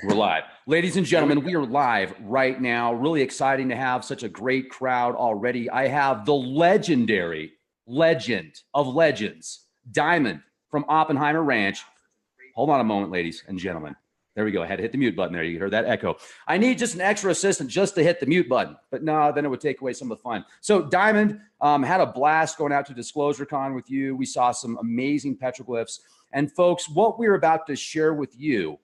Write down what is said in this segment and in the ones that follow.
We're live. Ladies and gentlemen, we are live right now. Really exciting to have such a great crowd already. I have the legendary legend of legends, Diamond from Oppenheimer Ranch. Hold on a moment, ladies and gentlemen. There we go. I had to hit the mute button there. You heard that echo. I need just an extra assistant just to hit the mute button. But no, then it would take away some of the fun. So Diamond had a blast going out to Disclosure Con with you. We saw some amazing petroglyphs. And folks, what we're about to share with you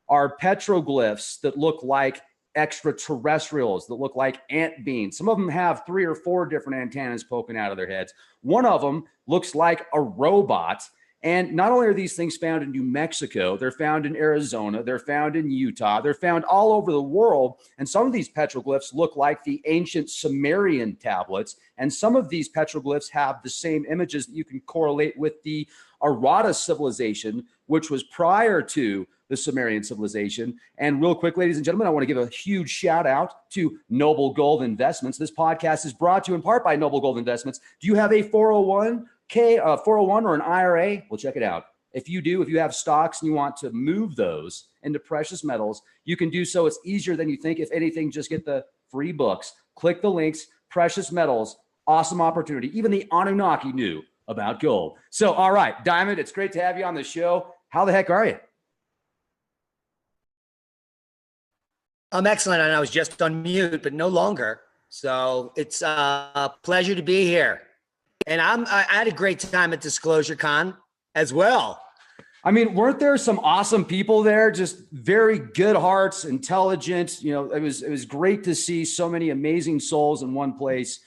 are petroglyphs that look like extraterrestrials, that look like ant beans. Some of them have 3 or 4 different antennas poking out of their heads. One of them looks like a robot. And not only are these things found in New Mexico, they're found in Arizona, they're found in Utah, they're found all over the world. And some of these petroglyphs look like the ancient Sumerian tablets. And some of these petroglyphs have the same images that you can correlate with the Arata civilization, which was prior to the Sumerian civilization. And real quick, ladies and gentlemen, I want to give a huge shout out to Noble Gold Investments. This podcast is brought to you in part by Noble Gold Investments. Do you have a 401 or an IRA? Well, check it out. If you do, if you have stocks and you want to move those into precious metals, you can do so. It's easier than you think. If anything, just get the free books. Click the links, precious metals, awesome opportunity. Even the Anunnaki knew about gold. So, all right, Diamond, it's great to have you on the show. How the heck are you? I'm excellent, and I was just on mute, but no longer. So it's a pleasure to be here. And I had a great time at Disclosure Con as well. I mean, weren't there some awesome people there? Just very good hearts, intelligent. You know, it was great to see so many amazing souls in one place.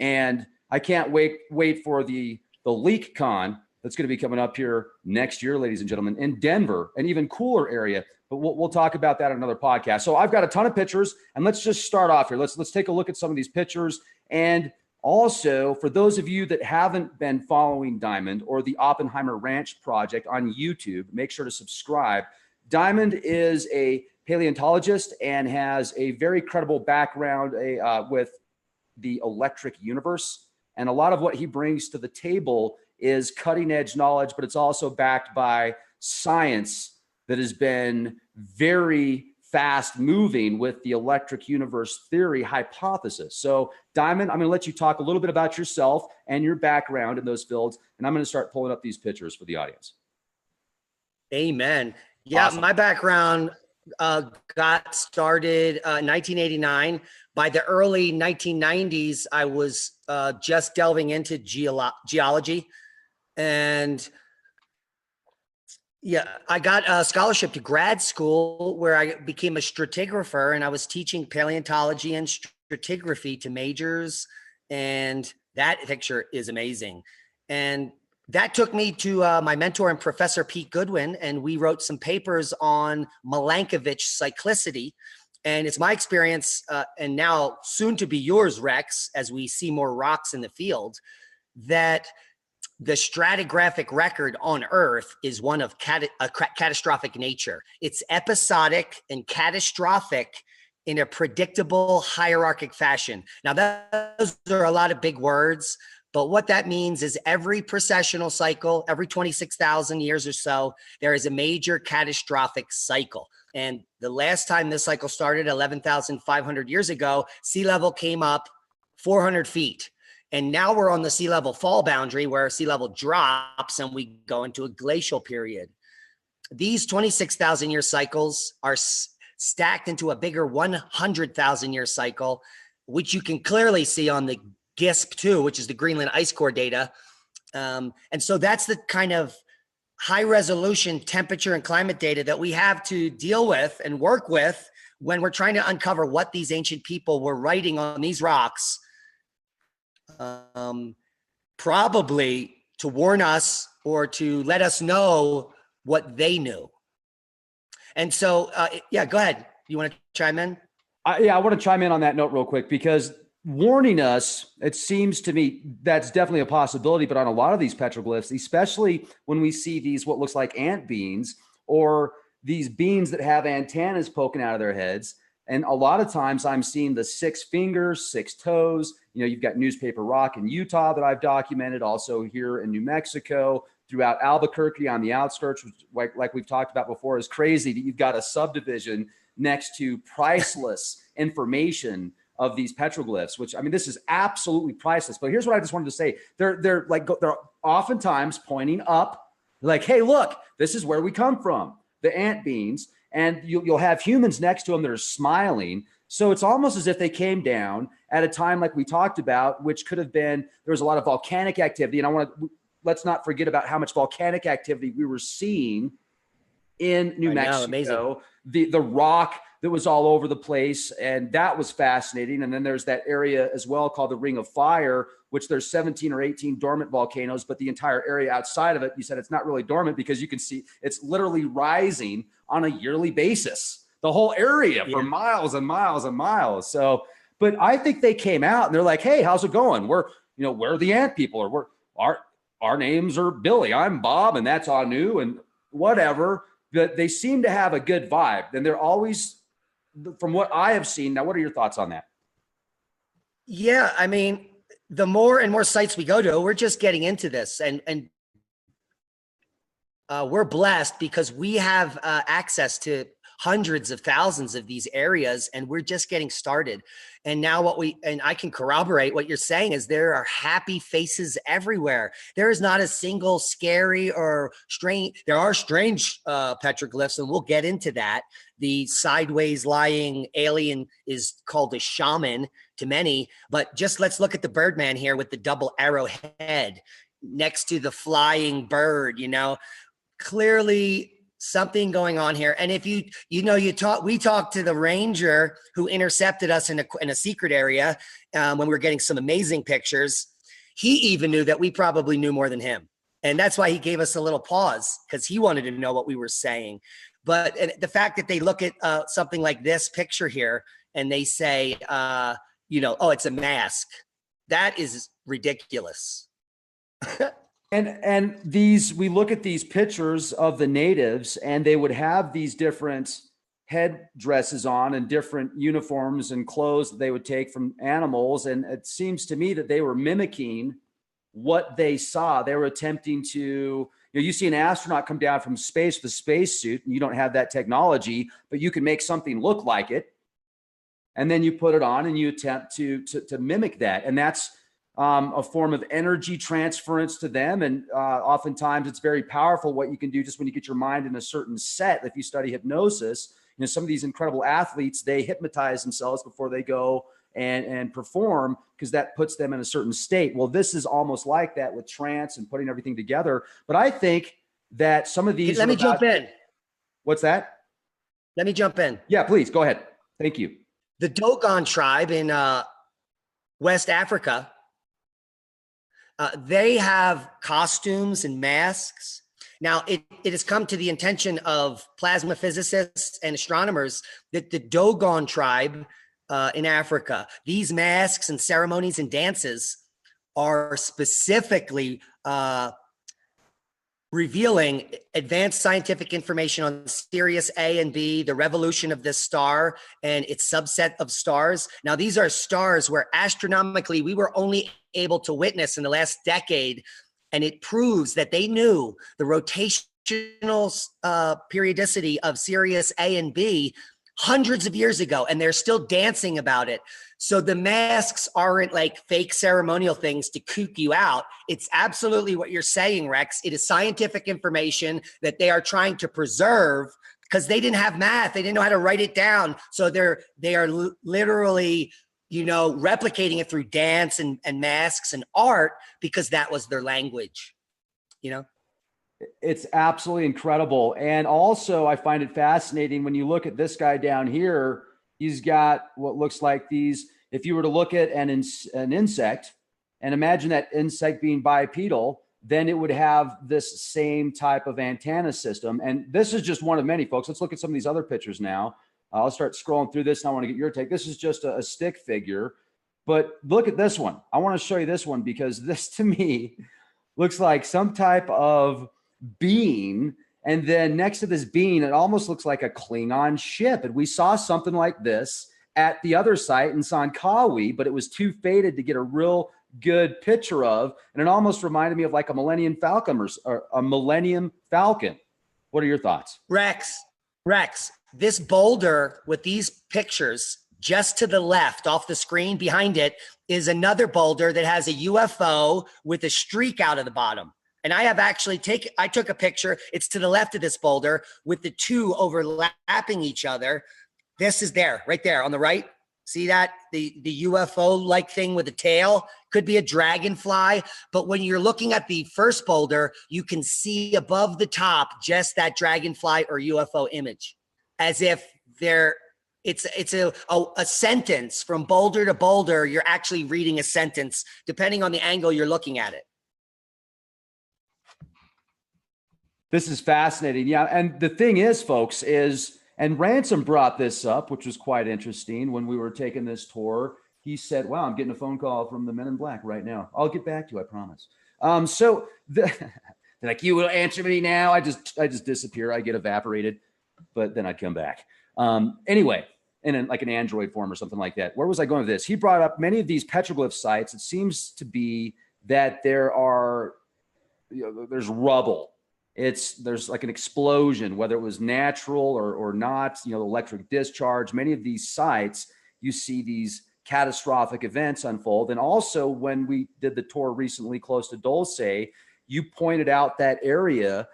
And I can't wait for the Leak Con that's going to be coming up here next year, ladies and gentlemen, in Denver, an even cooler area. But we'll talk about that in another podcast. So I've got a ton of pictures, and let's just start off here. Let's take a look at some of these pictures. And also, for those of you that haven't been following Diamond or the Oppenheimer Ranch Project on YouTube, make sure to subscribe. Diamond is a paleontologist and has a very credible background with the electric universe. And a lot of what he brings to the table is cutting edge knowledge, but it's also backed by science that has been very fast moving with the electric universe theory hypothesis. So Diamond, I'm going to let you talk a little bit about yourself and your background in those fields. And I'm going to start pulling up these pictures for the audience. Amen. Yeah, awesome. My background got started in 1989. By the early 1990s, I was just delving into geology. And yeah, I got a scholarship to grad school where I became a stratigrapher, and I was teaching paleontology and stratigraphy to majors. And that picture is amazing. And that took me to my mentor and Professor Pete Goodwin, and we wrote some papers on Milankovitch cyclicity. And it's my experience, and now soon to be yours, Rex, as we see more rocks in the field, that the stratigraphic record on Earth is one of catastrophic nature. It's episodic and catastrophic in a predictable hierarchic fashion. Now, those are a lot of big words, but what that means is every precessional cycle, every 26,000 years or so, there is a major catastrophic cycle. And the last time this cycle started, 11,500 years ago, sea level came up 400 feet. And now we're on the sea level fall boundary where sea level drops and we go into a glacial period. These 26,000 year cycles are stacked into a bigger 100,000 year cycle, which you can clearly see on the GISP2, which is the Greenland ice core data. And so that's the kind of high resolution temperature and climate data that we have to deal with and work with when we're trying to uncover what these ancient people were writing on these rocks. Probably to warn us or to let us know what they knew. And so, yeah, go ahead. You want to chime in? Yeah, I want to chime in on that note real quick, because warning us, it seems to me that's definitely a possibility, but on a lot of these petroglyphs, especially when we see these, what looks like ant beans or these beans that have antennas poking out of their heads. And a lot of times I'm seeing the 6 fingers, 6 toes. You know, you've got newspaper rock in Utah that I've documented, also here in New Mexico, throughout Albuquerque on the outskirts, which like we've talked about before, is crazy that you've got a subdivision next to priceless information of these petroglyphs, which, I mean, this is absolutely priceless. But here's what I just wanted to say. They're oftentimes pointing up, like, hey, look, this is where we come from, the ant beans. And you'll have humans next to them that are smiling. So it's almost as if they came down at a time like we talked about, which could have been, there was a lot of volcanic activity. And let's not forget about how much volcanic activity we were seeing in New Mexico, the rock that was all over the place. And that was fascinating. And then there's that area as well called the Ring of Fire, which there's 17 or 18 dormant volcanoes, but the entire area outside of it, you said it's not really dormant because you can see it's literally rising on a yearly basis, the whole area for miles and miles and miles. So, but I think they came out and they're like, hey, how's it going? We're the ant people, or our names are Billy, I'm Bob, and that's Anu and whatever. But they seem to have a good vibe. And they're always, from what I have seen. Now, what are your thoughts on that? Yeah, I mean, the more and more sites we go to, we're just getting into this, and we're blessed because we have access to hundreds of thousands of these areas, and we're just getting started. And now I can corroborate what you're saying is there are happy faces everywhere. There is not a single scary or strange. There are strange petroglyphs, and we'll get into that. The sideways lying alien is called a shaman to many, but just let's look at the Birdman here with the double arrow head next to the flying bird, clearly something going on here. And if we talked to the ranger who intercepted us in a secret area when we were getting some amazing pictures. He even knew that we probably knew more than him. And that's why he gave us a little pause, because he wanted to know what we were saying. But the fact that they look at something like this picture here and they say, oh, it's a mask. That is ridiculous. And we look at these pictures of the natives, and they would have these different headdresses on and different uniforms and clothes that they would take from animals. And it seems to me that they were mimicking what they saw. They were attempting to, you see an astronaut come down from space with a spacesuit, and you don't have that technology, but you can make something look like it. And then you put it on and you attempt to mimic that. And that's a form of energy transference to them. And oftentimes it's very powerful what you can do just when you get your mind in a certain set. If you study hypnosis, some of these incredible athletes, they hypnotize themselves before they go and perform, because that puts them in a certain state. Well, this is almost like that with trance and putting everything together. But I think that some of these— Let me jump in. What's that? Let me jump in. Yeah, please go ahead. Thank you. The Dogon tribe in West Africa, they have costumes and masks. Now, it has come to the attention of plasma physicists and astronomers that the Dogon tribe in Africa, these masks and ceremonies and dances are specifically revealing advanced scientific information on Sirius A and B, the revolution of this star and its subset of stars. Now, these are stars where astronomically we were only able to witness in the last decade, and it proves that they knew the rotational periodicity of Sirius A and B hundreds of years ago, and they're still dancing about it. So the masks aren't like fake ceremonial things to kook you out. It's absolutely what you're saying, Rex. It is scientific information that they are trying to preserve because they didn't have math. They didn't know how to write it down. So they are literally, replicating it through dance and masks and art because that was their language, It's absolutely incredible. And also I find it fascinating when you look at this guy down here. He's got what looks like these, if you were to look at an insect and imagine that insect being bipedal, then it would have this same type of antenna system. And this is just one of many, folks. Let's look at some of these other pictures now. I'll start scrolling through this and I want to get your take. This is just a stick figure, but look at this one. I want to show you this one because this to me looks like some type of being. And then next to this being, it almost looks like a Klingon ship. And we saw something like this at the other site in Sankawi, but it was too faded to get a real good picture of, and it almost reminded me of like a Millennium Falcon or a Millennium Falcon. What are your thoughts? Rex, this boulder with these pictures just to the left off the screen behind it is another boulder that has a UFO with a streak out of the bottom. And I have actually I took a picture. It's to the left of this boulder with the two overlapping each other. This is there, right there on the right. See that? The UFO-like thing with a tail could be a dragonfly. But when you're looking at the first boulder, you can see above the top just that dragonfly or UFO image, as if it's a sentence from boulder to boulder. You're actually reading a sentence depending on the angle you're looking at it. This is fascinating. Yeah. And the thing is, folks, and Ransom brought this up, which was quite interesting when we were taking this tour. He said, wow, I'm getting a phone call from the Men in Black right now. I'll get back to you, I promise. They're like, you will answer me now. I just disappear. I get evaporated, but then I come back. Anyway, in like an Android form or something like that. Where was I going with this? He brought up many of these petroglyph sites. It seems to be that there's rubble. There's like an explosion, whether it was natural or not, electric discharge. Many of these sites, you see these catastrophic events unfold. And also when we did the tour recently close to Dulce, you pointed out that area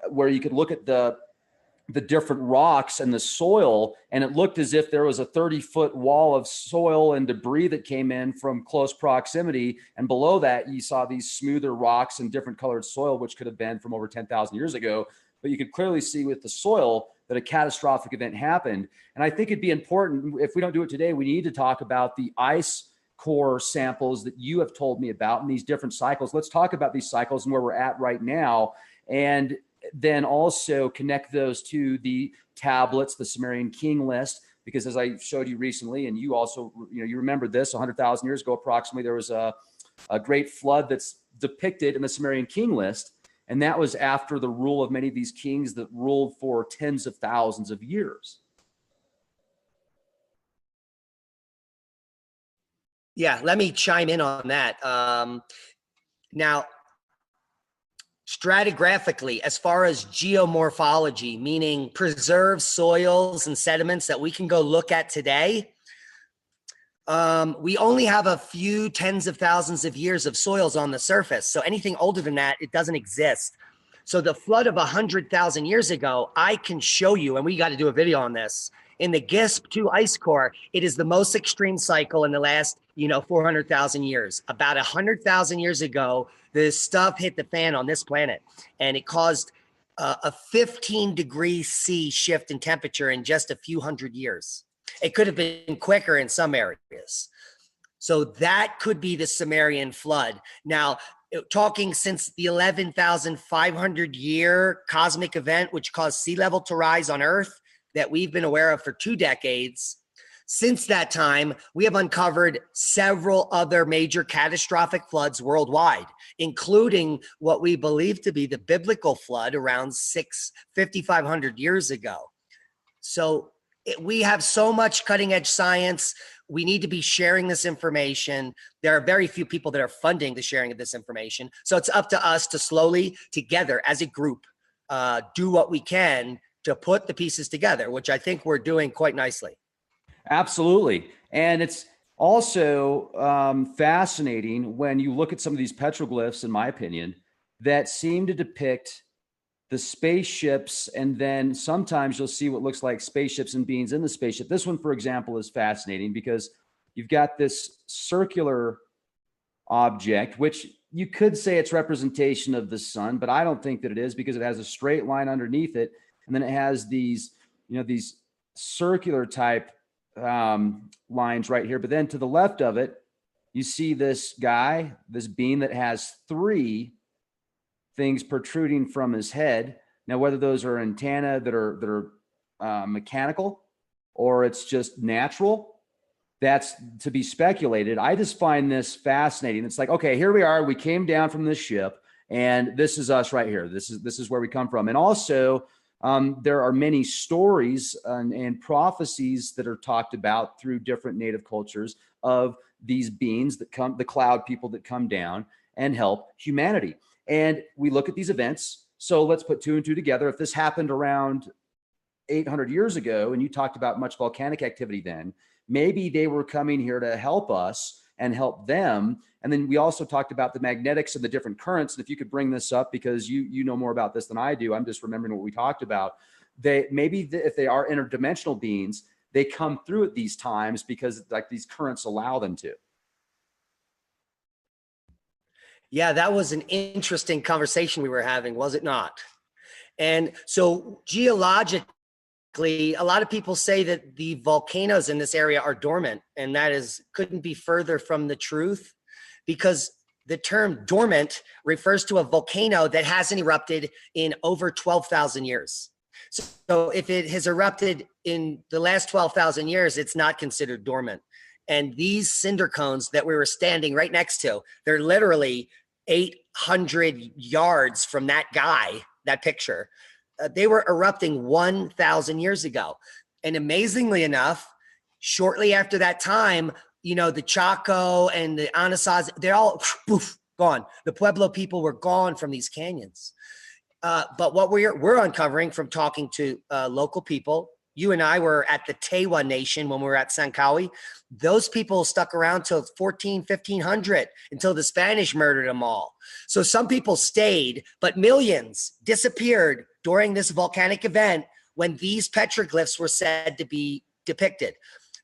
where you could look at the different rocks and the soil, and it looked as if there was a 30-foot wall of soil and debris that came in from close proximity. And below that, you saw these smoother rocks and different colored soil, which could have been from over 10,000 years ago. But you could clearly see with the soil that a catastrophic event happened. And I think it'd be important, if we don't do it today, we need to talk about the ice core samples that you have told me about in these different cycles. Let's talk about these cycles and where we're at right now. And then also connect those to the tablets, the Sumerian king list, because as I showed you recently, and you also, you remember this, 100,000 years ago, approximately, there was a great flood that's depicted in the Sumerian king list. And that was after the rule of many of these kings that ruled for tens of thousands of years. Yeah, let me chime in on that. Now, stratigraphically, as far as geomorphology, meaning preserved soils and sediments that we can go look at today, we only have a few tens of thousands of years of soils on the surface. So anything older than that, it doesn't exist. So the flood of 100,000 years ago, I can show you, and we got to do a video on this, in the GISP-2 ice core, it is the most extreme cycle in the last, 400,000 years. About 100,000 years ago, this stuff hit the fan on this planet, and it caused a 15 C shift in temperature in just a few hundred years. It could have been quicker in some areas. So that could be the Sumerian flood. Now, talking since the 11,500 year cosmic event, which caused sea level to rise on Earth, that we've been aware of for 2 decades. Since that time, we have uncovered several other major catastrophic floods worldwide, including what we believe to be the biblical flood around 5,500 years ago. So we have so much cutting edge science. We need to be sharing this information. There are very few people that are funding the sharing of this information. So it's up to us to slowly, together as a group, do what we can to put the pieces together, which I think we're doing quite nicely. Absolutely. And it's also fascinating when you look at some of these petroglyphs, in my opinion, that seem to depict the spaceships. And then sometimes you'll see what looks like spaceships and beings in the spaceship. This one, for example, is fascinating because you've got this circular object, which you could say it's representation of the sun, but I don't think that it is because it has a straight line underneath it. And then it has these, these circular type lines right here. But then to the left of it, you see this guy, this being that has 3 things protruding from his head. Now, whether those are antennae that are mechanical or it's just natural, that's to be speculated. I just find this fascinating. It's like, okay, here we are. We came down from this ship, and this is us right here. This is where we come from. And also, There are many stories and prophecies that are talked about through different native cultures of these beings that come, the cloud people that come down and help humanity. And we look at these events. So let's put two and two together. If this happened around 800 years ago, and you talked about much volcanic activity then, maybe they were coming here to help us and help them. And then we also talked about the magnetics and the different currents. And if you could bring this up, because you know more about this than I do, I'm just remembering what we talked about. If they are interdimensional beings, they come through at these times because like these currents allow them to. Yeah, that was an interesting conversation we were having, was it not? And so geologically, a lot of people say that the volcanoes in this area are dormant, and that couldn't be further from the truth, because the term dormant refers to a volcano that hasn't erupted in over 12,000 years. So if it has erupted in the last 12,000 years, it's not considered dormant. And these cinder cones that we were standing right next to, they're literally 800 yards from that guy, that picture. They were erupting 1,000 years ago. And amazingly enough, shortly after that time, the Chaco and the Anasazi, they're all poof, gone. The Pueblo people were gone from these canyons. But what we're uncovering from talking to local people, you and I were at the Tewa Nation when we were at Sankawi. Those people stuck around till 1500 until the Spanish murdered them all. So some people stayed, but millions disappeared during this volcanic event when these petroglyphs were said to be depicted,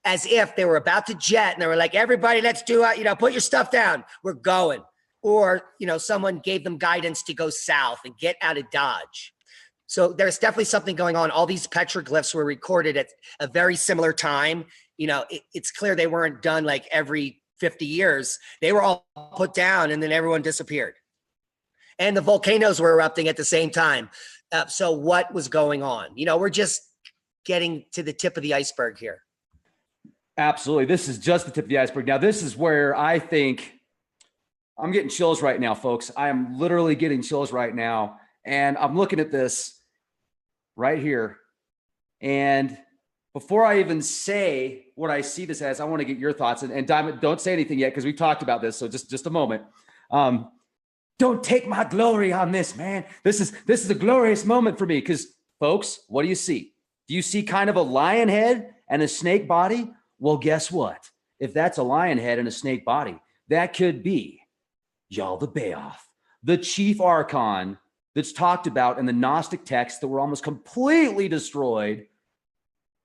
as if they were about to jet and they were like, everybody, let's do it. Put your stuff down. We're going. Or, someone gave them guidance to go south and get out of Dodge. So there's definitely something going on. All these petroglyphs were recorded at a very similar time. It's clear they weren't done like every 50 years. They were all put down and then everyone disappeared. And the volcanoes were erupting at the same time. So what was going on? We're just getting to the tip of the iceberg here. Absolutely. This is just the tip of the iceberg. Now, this is where I think I'm getting chills right now, folks. I am literally getting chills right now. And I'm looking at this right here. And before I even say what I see this as, I want to get your thoughts. And Diamond, don't say anything yet because we talked about this. So just a moment. Don't take my glory on this, man. This is a glorious moment for me because, folks, what do you see? Do you see kind of a lion head and a snake body? Well, guess what? If that's a lion head and a snake body, that could be Yaldabaoth, the chief archon that's talked about in the Gnostic texts that were almost completely destroyed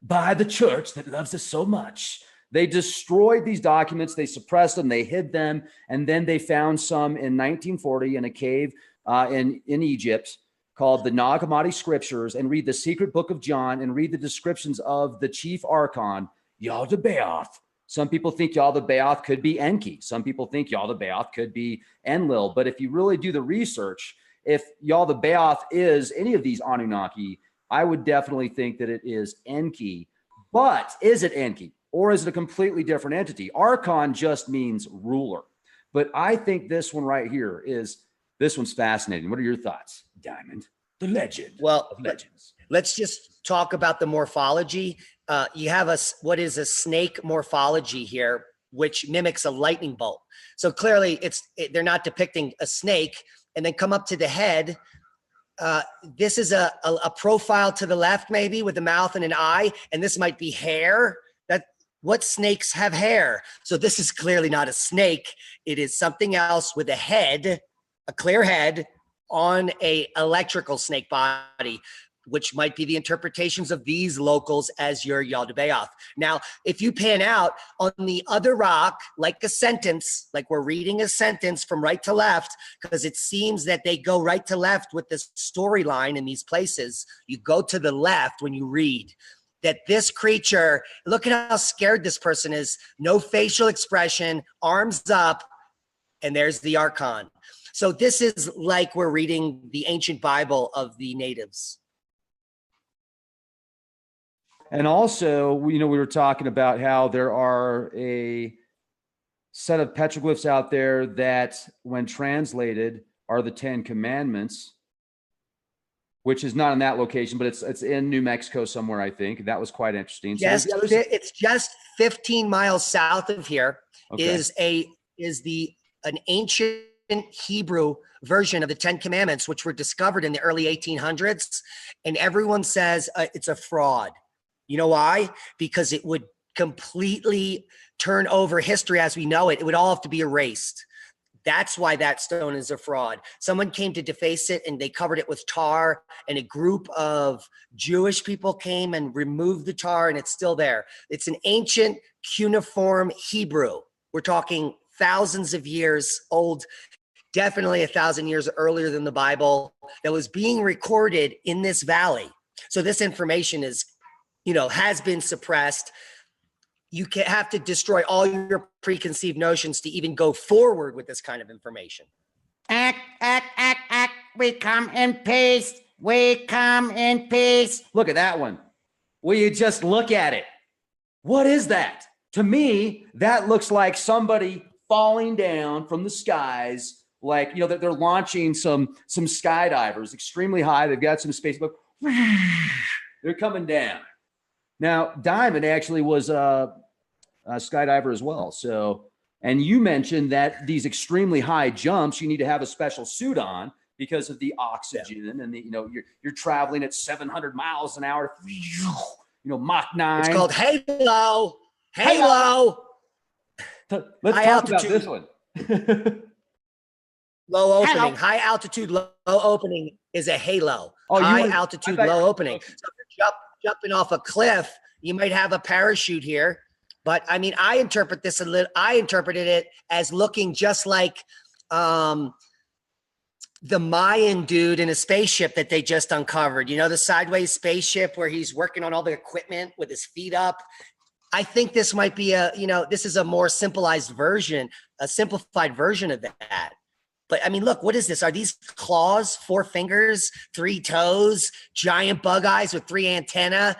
by the church that loves us so much. They destroyed these documents, they suppressed them, they hid them, and then they found some in 1940 in a cave in Egypt called the Nag Hammadi Scriptures, and read the secret book of John and read the descriptions of the chief archon, Yaldabaoth. Some people think Yaldabaoth could be Enki. Some people think Yaldabaoth could be Enlil. But if you really do the research, if Yaldabaoth is any of these Anunnaki, I would definitely think that it is Enki. But is it Enki? Or is it a completely different entity? Archon just means ruler. But I think this one right here this one's fascinating. What are your thoughts, Diamond? The legend of legends. Let's just talk about the morphology. You have what is a snake morphology here, which mimics a lightning bolt. So clearly they're not depicting a snake. And then come up to the head. This is a profile to the left, maybe with a mouth and an eye. And this might be hair. What snakes have hair? So this is clearly not a snake. It is something else with a head, a clear head on a electrical snake body, which might be the interpretations of these locals as your Yaldabaoth. Now, if you pan out on the other rock, like a sentence, like we're reading a sentence from right to left, because it seems that they go right to left with the storyline in these places. You go to the left when you read that this creature, look at how scared this person is, no facial expression, arms up, and there's the Archon. So this is like we're reading the ancient Bible of the natives. And also, we were talking about how there are a set of petroglyphs out there that, when translated, are the 10 Commandments, which is not in that location, but it's in New Mexico somewhere, I think. That was quite interesting. So It's just 15 miles south of here. Okay. An ancient Hebrew version of the Ten Commandments, which were discovered in the early 1800s. And everyone says it's a fraud. You know why? Because it would completely turn over history as we know it. It would all have to be erased. That's why that stone is a fraud. Someone came to deface it and they covered it with tar, and a group of Jewish people came and removed the tar, and it's still there. It's an ancient cuneiform Hebrew. We're talking thousands of years old, definitely 1,000 years earlier than the Bible, that was being recorded in this valley. So this information is, has been suppressed. You have to destroy all your preconceived notions to even go forward with this kind of information. Act. We come in peace. We come in peace. Look at that one. Will you just look at it? What is that? To me, that looks like somebody falling down from the skies, like, that they're launching some skydivers extremely high. They've got some space, but they're coming down. Now, Diamond actually was a skydiver as well. So, and you mentioned that these extremely high jumps, you need to have a special suit on because of the oxygen, and you're traveling at 700 miles an hour, Mach 9. It's called Halo. Let's talk about this one. Low opening. Halo. High altitude, low opening is a halo. High altitude, low opening. So if you're jumping off a cliff, you might have a parachute here. But I mean, I interpreted it as looking just like the Mayan dude in a spaceship that they just uncovered. The sideways spaceship where he's working on all the equipment with his feet up. I think this might be this is a more simplified version of that. But I mean, look, what is this? Are these claws, 4 fingers, 3 toes, giant bug eyes with 3 antennae?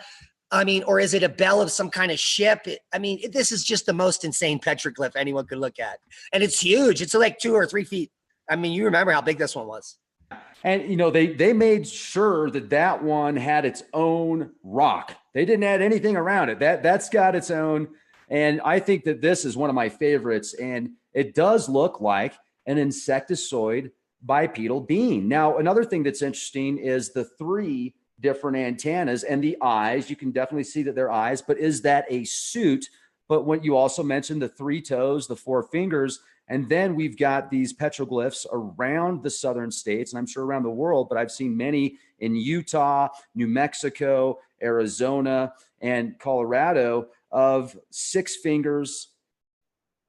I mean, or is it a bell of some kind of ship? This is just the most insane petroglyph anyone could look at. And it's huge. It's like 2 or 3 feet. I mean, you remember how big this one was. And, they made sure that one had its own rock. They didn't add anything around it. That's got its own. And I think that this is one of my favorites. And it does look like an insectoid bipedal being. Now, another thing that's interesting is the 3 different antennas and the eyes. You can definitely see that they're eyes, but is that a suit? But when you also mentioned the 3 toes, the 4 fingers, and then we've got these petroglyphs around the southern states, and I'm sure around the world, but I've seen many in Utah, New Mexico, Arizona, and Colorado of 6 fingers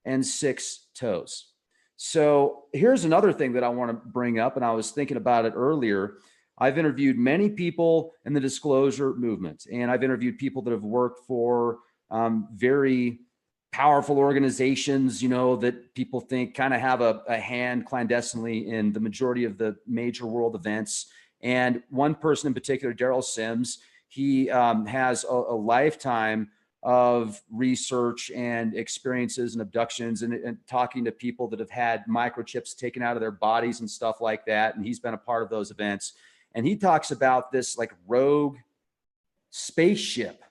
and 6 toes. So here's another thing that I want to bring up, and I was thinking about it earlier. I've interviewed many people in the disclosure movement, and I've interviewed people that have worked for very powerful organizations, that people think kind of have a hand clandestinely in the majority of the major world events. And one person in particular, Daryl Sims, he has a lifetime of research and experiences and abductions and talking to people that have had microchips taken out of their bodies and stuff like that. And he's been a part of those events. And he talks about this like rogue spaceship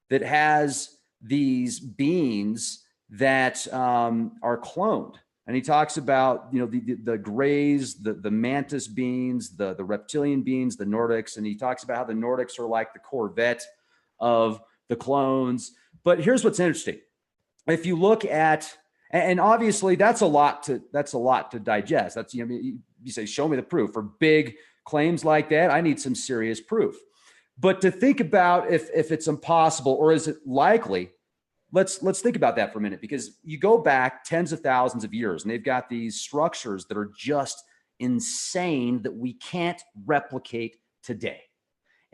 that has these beings that are cloned. And he talks about, the grays, the mantis beings, the reptilian beings, the Nordics. And he talks about how the Nordics are like the Corvette of the clones. But here's what's interesting. If you look at, and obviously that's a lot to digest. That's, you say, show me the proof. For big claims like that, I need some serious proof. But to think about if it's impossible or is it likely, let's think about that for a minute, because you go back tens of thousands of years and they've got these structures that are just insane that we can't replicate today.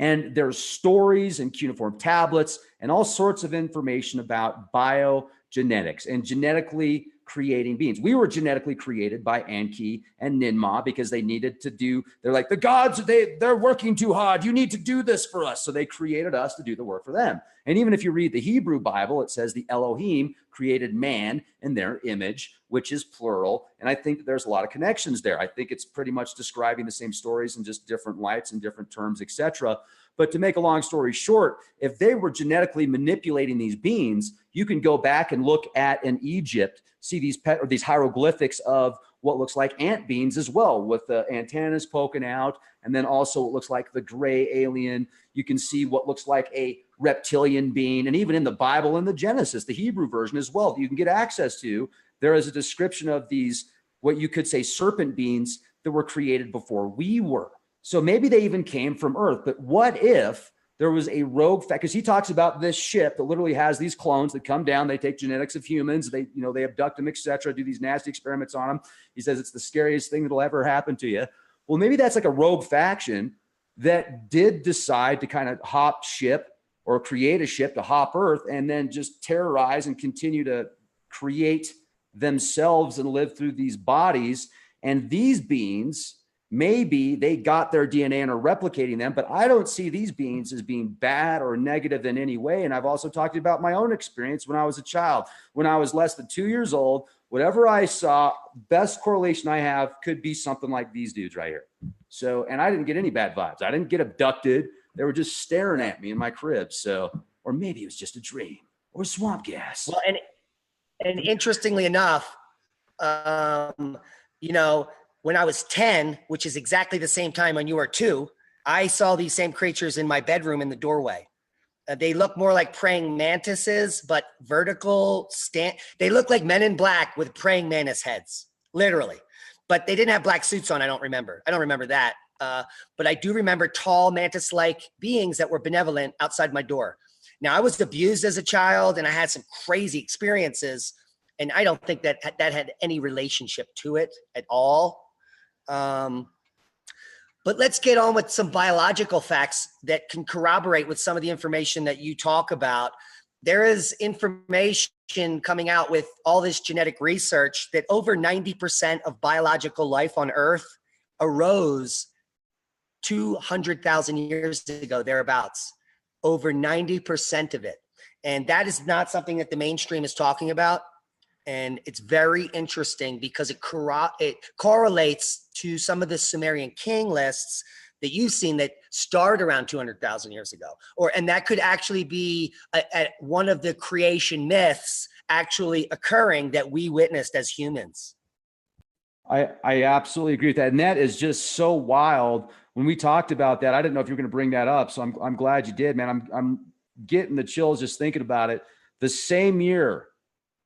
And there's stories and cuneiform tablets and all sorts of information about biogenetics and genetically creating beings. We were genetically created by Enki and Ninmah because they needed to do, they're like, the gods, they're working too hard. You need to do this for us. So they created us to do the work for them. And even if you read the Hebrew Bible, it says the Elohim created man in their image, which is plural. And I think that there's a lot of connections there. I think it's pretty much describing the same stories in just different lights and different terms, etc. But to make a long story short, if they were genetically manipulating these beings, you can go back and look at in Egypt, see these hieroglyphics of what looks like ant beings as well, with the antennas poking out. And then also it looks like the gray alien. You can see what looks like a reptilian being. And even in the Bible, in the Genesis, the Hebrew version as well, that you can get access to, there is a description of these, what you could say, serpent beings that were created before we were. So maybe they even came from Earth. But what if there was a rogue fact? Because he talks about this ship that literally has these clones that come down. They take genetics of humans. They abduct them, etc. Do these nasty experiments on them. He says it's the scariest thing that'll ever happen to you. Well, maybe that's like a rogue faction that did decide to kind of hop ship or create a ship to hop Earth and then just terrorize and continue to create themselves and live through these bodies. And these beings, maybe they got their DNA and are replicating them, but I don't see these beings as being bad or negative in any way. And I've also talked about my own experience when I was a child. When I was less than 2 years old, whatever I saw, best correlation I have could be something like these dudes right here. So, and I didn't get any bad vibes. I didn't get abducted. They were just staring at me in my crib. So, or maybe it was just a dream or swamp gas. Well, and interestingly enough, when I was 10, which is exactly the same time when you were 2, I saw these same creatures in my bedroom in the doorway. They look more like praying mantises, but vertical They look like Men in Black with praying mantis heads, literally. But they didn't have black suits on. I don't remember that. But I do remember tall mantis-like beings that were benevolent outside my door. Now, I was abused as a child, and I had some crazy experiences, and I don't think that had any relationship to it at all. But let's get on with some biological facts that can corroborate with some of the information that you talk about. There is information coming out with all this genetic research that over 90% of biological life on Earth arose 200,000 years ago, thereabouts. Over 90% of it. And that is not something that the mainstream is talking about. And it's very interesting because it correlates to some of the Sumerian king lists that you've seen that start around 200,000 years ago. And that could actually be one of the creation myths actually occurring that we witnessed as humans. I absolutely agree with that. And that is just so wild. When we talked about that, I didn't know if you were going to bring that up. So I'm glad you did, man. I'm getting the chills just thinking about it. The same year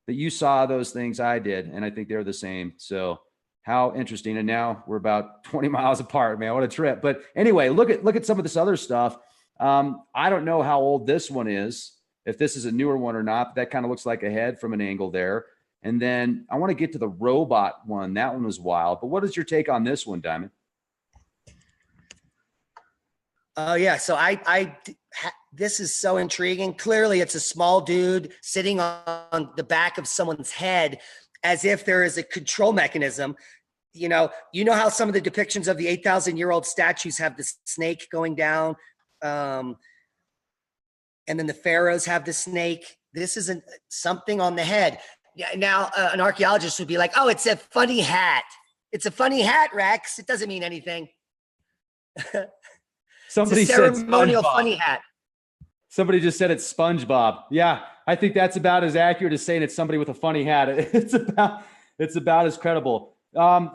that you saw those things, I did. And I think they're the same. So how interesting. And now we're about 20 miles apart, man. What a trip. But anyway, look at some of this other stuff. I don't know how old this one is, if this is a newer one or not. But that kind of looks like a head from an angle there. And then I want to get to the robot one. That one was wild. But what is your take on this one, Diamond? Oh yeah. So this is so intriguing. Clearly it's a small dude sitting on the back of someone's head as if there is a control mechanism. You know how some of the depictions of the 8,000-year-old statues have the snake going down. And then the pharaohs have the snake. This isn't something on the head. Now an archaeologist would be like, oh, it's a funny hat. It's a funny hat, Rex. It doesn't mean anything. Somebody said ceremonial funny hat. Somebody just said it's SpongeBob. Yeah, I think that's about as accurate as saying it's somebody with a funny hat. It's about as credible.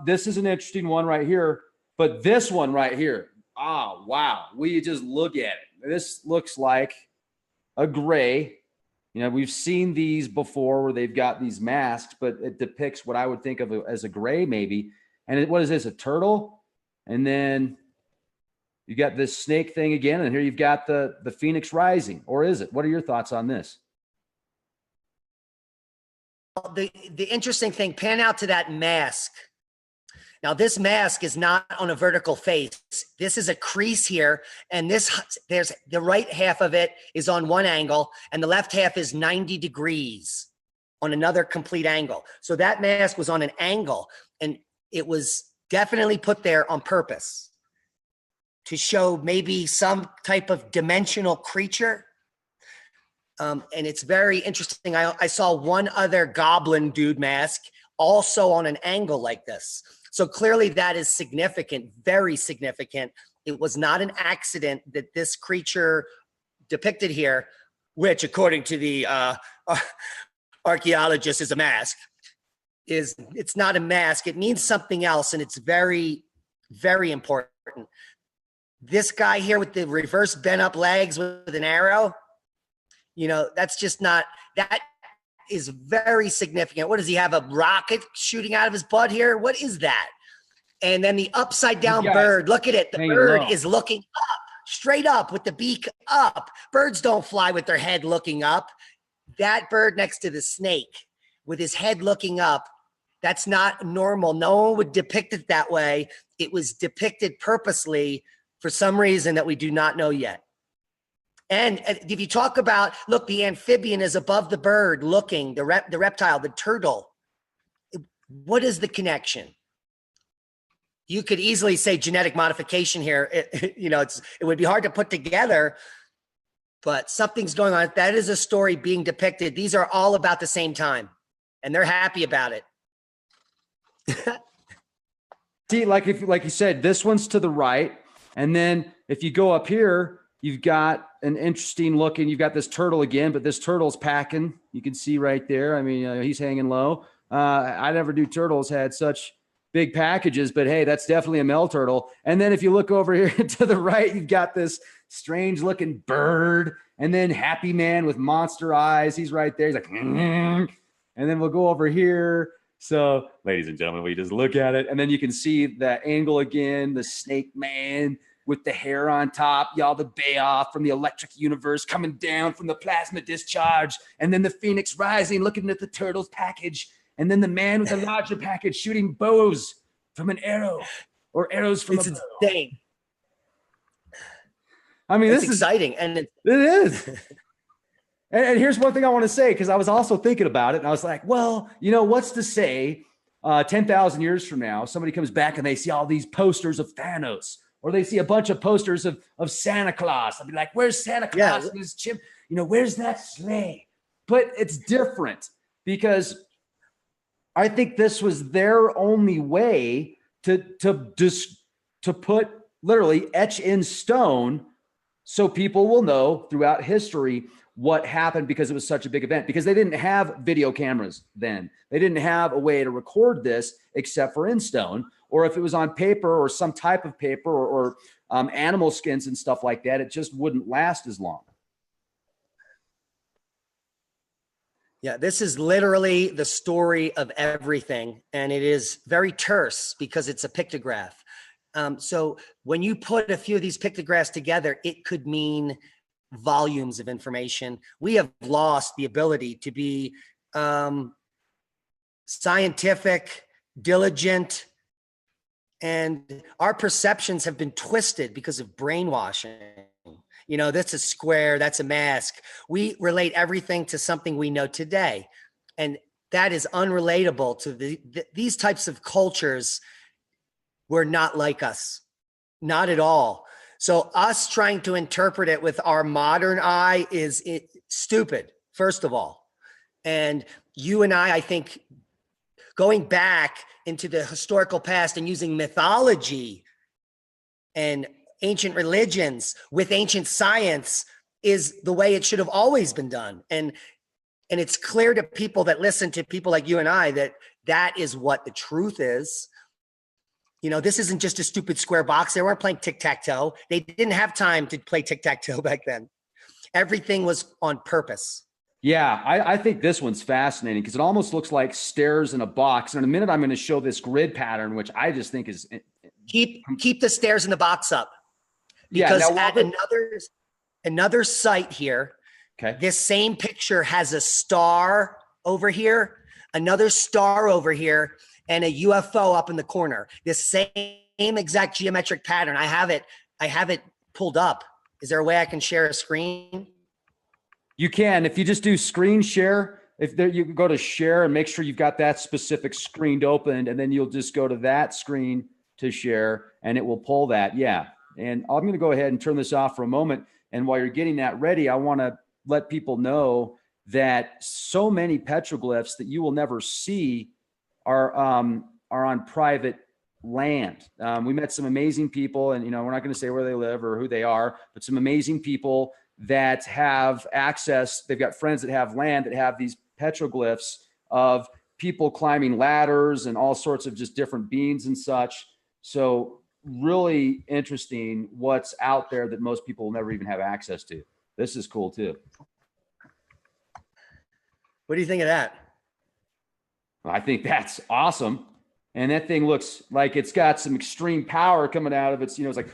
This is an interesting one right here, but this one right here, wow. We just look at it. This looks like a gray. We've seen these before where they've got these masks, but it depicts what I would think of as a gray maybe. And what is this, a turtle? And then you got this snake thing again, and here you've got the phoenix rising, or is it? What are your thoughts on this? The interesting thing, pan out to that mask. Now, this mask is not on a vertical face. This is a crease here, and there's the right half of it is on one angle, and the left half is 90 degrees. on another complete angle. So that mask was on an angle, and it was definitely put there on purpose to show maybe some type of dimensional creature. And it's very interesting. I saw one other goblin dude mask also on an angle like this. So clearly that is significant, very significant. It was not an accident that this creature depicted here, which according to the archaeologist is a mask, it's not a mask. It means something else, and it's very, very important. This guy here with the reverse bent up legs with an arrow, that's just not, that is very significant. What does he have, a rocket shooting out of his butt here? What is that? And then the upside down bird, look at it. The bird is looking up, straight up with the beak up. Birds don't fly with their head looking up. That bird next to the snake with his head looking up, that's not normal. No one would depict it that way. It was depicted purposely for some reason that we do not know yet. And if you talk about, look, the amphibian is above the bird looking, the reptile, the turtle. What is the connection? You could easily say genetic modification here. It would be hard to put together, but something's going on. That is a story being depicted. These are all about the same time, and they're happy about it. See, like you said, this one's to the right. And then if you go up here, you've got an interesting looking, you've got this turtle again, but this turtle's packing. You can see right there. I mean, he's hanging low. I never knew turtles had such big packages, but hey, that's definitely a male turtle. And then if you look over here to the right, you've got this strange looking bird, and then Happy Man with monster eyes. He's right there. He's like, and then we'll go over here. So ladies and gentlemen, we just look at it, and then you can see that angle again, the snake man with the hair on top, y'all, the Bayoff from the electric universe coming down from the plasma discharge, and then the phoenix rising, looking at the turtle's package, and then the man with the larger package shooting bows from an arrow or arrows from a bow. It's insane. I mean, it's exciting. And it is. And here's one thing I want to say, because I was also thinking about it, and I was like, well, what's to say 10,000 years from now, somebody comes back and they see all these posters of Thanos, or they see a bunch of posters of Santa Claus. I'll be like, where's Santa Claus and his chip? Where's that sleigh? But it's different, because I think this was their only way to put, literally etch in stone, so people will know throughout history what happened, because it was such a big event, because they didn't have video cameras then. They didn't have a way to record this except for in stone, or if it was on paper or some type of paper or animal skins and stuff like that, it just wouldn't last as long. Yeah, this is literally the story of everything, and it is very terse because it's a pictograph. So when you put a few of these pictographs together, it could mean volumes of information. We have lost the ability to be scientific, diligent, and our perceptions have been twisted because of brainwashing. That's a square, that's a mask. We relate everything to something we know today, and that is unrelatable to these types of cultures. Were not like us, not at all. So us trying to interpret it with our modern eye is stupid, first of all. And you and I think going back into the historical past and using mythology and ancient religions with ancient science is the way it should have always been done. And it's clear to people that listen to people like you and I that is what the truth is. This isn't just a stupid square box. They weren't playing tic-tac-toe. They didn't have time to play tic-tac-toe back then. Everything was on purpose. Yeah, I think this one's fascinating because it almost looks like stairs in a box. And in a minute, I'm going to show this grid pattern, which I just think is... Keep the stairs in the box up. Because at another site here, this same picture has a star over here, another star over here, and a UFO up in the corner. This same exact geometric pattern. I have it pulled up. Is there a way I can share a screen? You can. If you just do screen share, if there, you can go to share and make sure you've got that specific screen opened, and then you'll just go to that screen to share and it will pull that. Yeah. And I'm going to go ahead and turn this off for a moment. And while you're getting that ready, I want to let people know that so many petroglyphs that you will never see are on private land. We met some amazing people, and we're not going to say where they live or who they are, but some amazing people that have access. They've got friends that have land that have these petroglyphs of people climbing ladders and all sorts of just different beings and such. So really interesting what's out there that most people will never even have access to. This is cool too. What do you think of that? I think that's awesome. And that thing looks like it's got some extreme power coming out of it. It's like,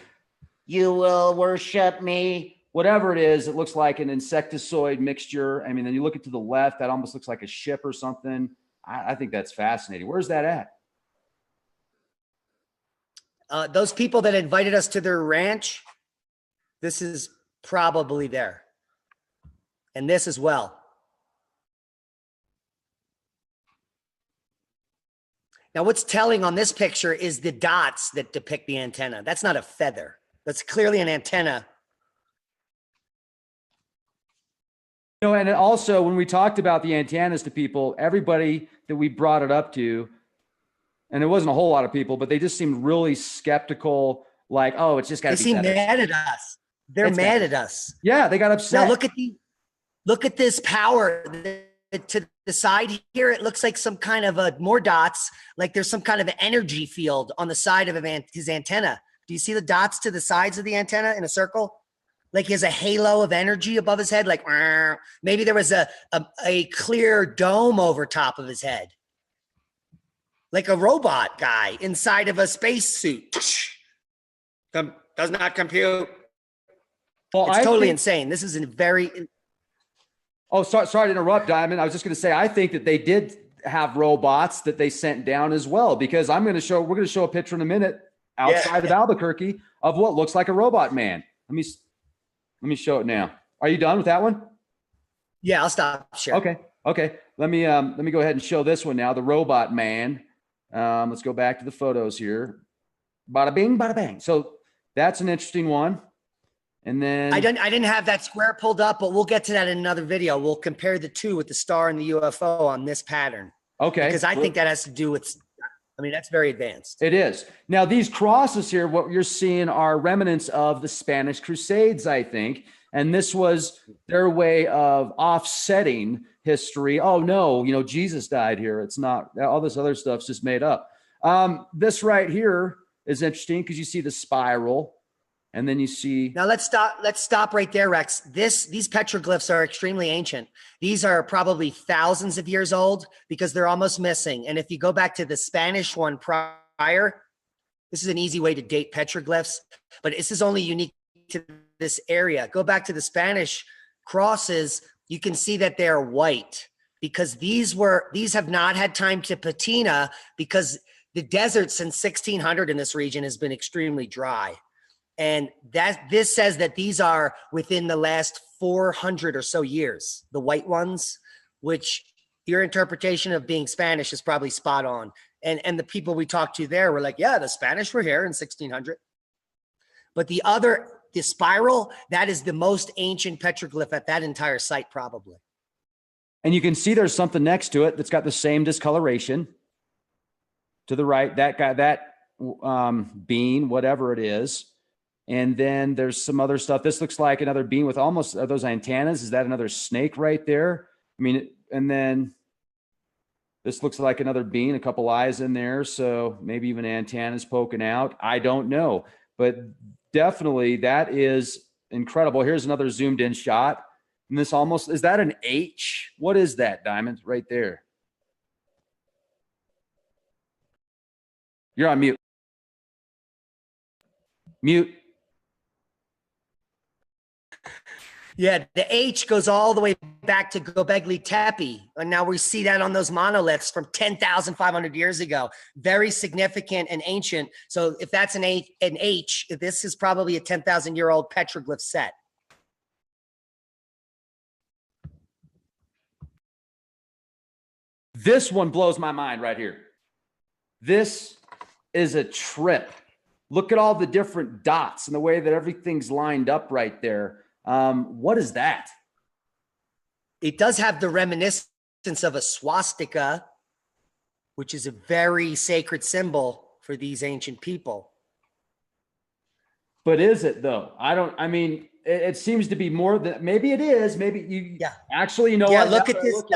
you will worship me. Whatever it is, it looks like an insectoid mixture. I mean, then you look it to the left, that almost looks like a ship or something. I think that's fascinating. Where's that at? Those people that invited us to their ranch, this is probably there. And this as well. Now, what's telling on this picture is the dots that depict the antenna. That's not a feather. That's clearly an antenna. And also when we talked about the antennas to people, everybody that we brought it up to, and it wasn't a whole lot of people, but they just seemed really skeptical, like, oh, it's just got to be They seem feathers. mad at us. They're mad at us. Yeah, they got upset. Now look at this power to the side here. It looks like some kind of more dots, like there's some kind of an energy field on the side of his antenna. Do you see the dots to the sides of the antenna in a circle? Like he has a halo of energy above his head, like maybe there was a clear dome over top of his head. Like a robot guy inside of a space suit. Does not compute. Well, it's totally insane. This is a very... Oh, sorry to interrupt, Diamond. I was just going to say, I think that they did have robots that they sent down as well, because we're going to show a picture in a minute outside of Albuquerque of what looks like a robot man. Let me show it now. Are you done with that one? Yeah, I'll stop sharing. Okay. Let me go ahead and show this one now. The robot man. Let's go back to the photos here. Bada bing, bada bang. So that's an interesting one. And then I didn't have that square pulled up, but we'll get to that in another video. We'll compare the two with the star and the UFO on this pattern. Okay. Because I think that has to do with, that's very advanced. It is. Now, these crosses here, what you're seeing are remnants of the Spanish Crusades, I think. And this was their way of offsetting history. Oh, no, Jesus died here. It's not. All this other stuff's just made up. This right here is interesting because you see the spiral. And then you see. Now let's stop right there, Rex. These petroglyphs are extremely ancient. These are probably thousands of years old because they're almost missing. And if you go back to the Spanish one prior, this is an easy way to date petroglyphs, but this is only unique to this area. Go back to the Spanish crosses. You can see that they're white because these have not had time to patina because the desert since 1600 in this region has been extremely dry. And this says that these are within the last 400 or so years, the white ones, which your interpretation of being Spanish is probably spot on. And the people we talked to there were like, yeah, the Spanish were here in 1600. But the spiral, that is the most ancient petroglyph at that entire site, probably. And you can see there's something next to it that's got the same discoloration. To the right, that bean, whatever it is. And then there's some other stuff. This looks like another bean with almost those antennas. Is that another snake right there? And then this looks like another bean, a couple eyes in there. So maybe even antennas poking out. I don't know. But definitely that is incredible. Here's another zoomed in shot. And this almost, is that an H? What is that, Diamond? Right there. You're on mute. Mute. Yeah, the H goes all the way back to Göbekli Tepe. And now we see that on those monoliths from 10,500 years ago. Very significant and ancient. So if that's an H, this is probably a 10,000-year-old petroglyph set. This one blows my mind right here. This is a trip. Look at all the different dots and the way that everything's lined up right there. What is that? It does have the reminiscence of a swastika, which is a very sacred symbol for these ancient people. But is it though? It seems to be more than, maybe it is. Maybe you actually, you know what? Look at this. Look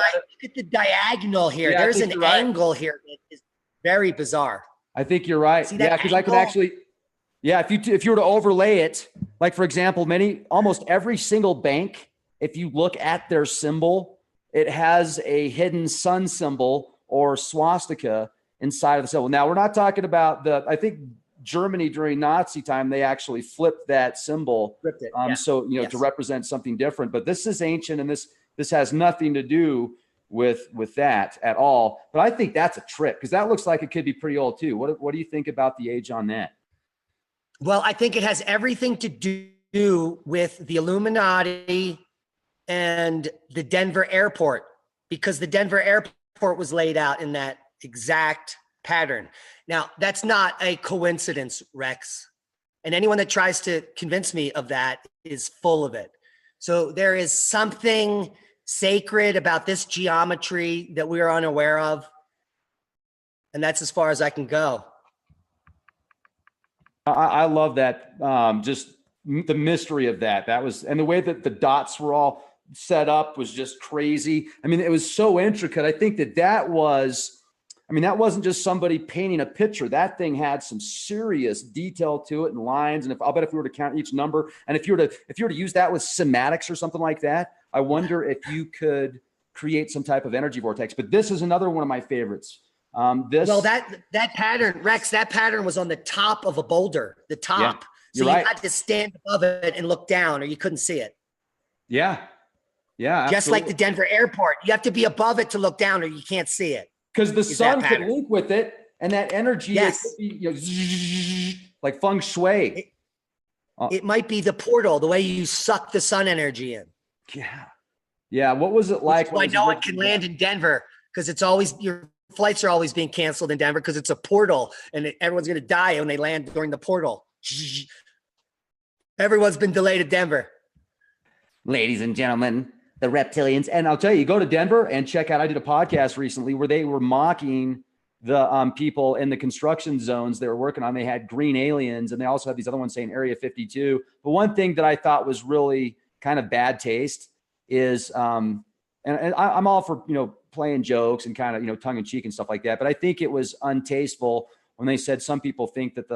at the diagonal here. Yeah, there's an angle here that is very bizarre. I think you're right. See that because I could actually, if you were to overlay it, like for example, almost every single bank, if you look at their symbol, it has a hidden sun symbol or swastika inside of the symbol. Now we're not talking about I think Germany during Nazi time, they actually flipped that symbol. Flipped it, So, to represent something different, but this is ancient and this has nothing to do with that at all. But I think that's a trick because that looks like it could be pretty old too. What do you think about the age on that? Well, I think it has everything to do with the Illuminati and the Denver airport, because the Denver airport was laid out in that exact pattern. Now, that's not a coincidence, Rex. And anyone that tries to convince me of that is full of it. So there is something sacred about this geometry that we are unaware of. And that's as far as I can go. I love that. Just the mystery of that. And the way that the dots were all set up was just crazy. I mean, it was so intricate. I think that wasn't just somebody painting a picture. That thing had some serious detail to it and lines. And I'll bet if we were to count each number, and if you were to use that with cymatics or something like that, I wonder if you could create some type of energy vortex. But this is another one of my favorites. That pattern, Rex, that pattern was on the top of a boulder, the top. Yeah, so you had to stand above it and look down or you couldn't see it. Yeah. Yeah. Just like the Denver airport. You have to be above it to look down or you can't see it. Because the sun could link with it and that energy could be, like feng shui. It might be the portal, the way you suck the sun energy in. Yeah. Yeah. What was it like? Why no one can land in Denver, because it's always, your flights are always being canceled in Denver because it's a portal and everyone's going to die when they land during the portal. Everyone's been delayed at Denver. Ladies and gentlemen, the reptilians. And I'll tell you, go to Denver and check out, I did a podcast recently where they were mocking the people in the construction zones they were working on. They had green aliens and they also had these other ones saying Area 52. But one thing that I thought was really kind of bad taste is, and I'm all for, playing jokes and kind of, tongue in cheek and stuff like that. But I think it was untasteful when they said some people think that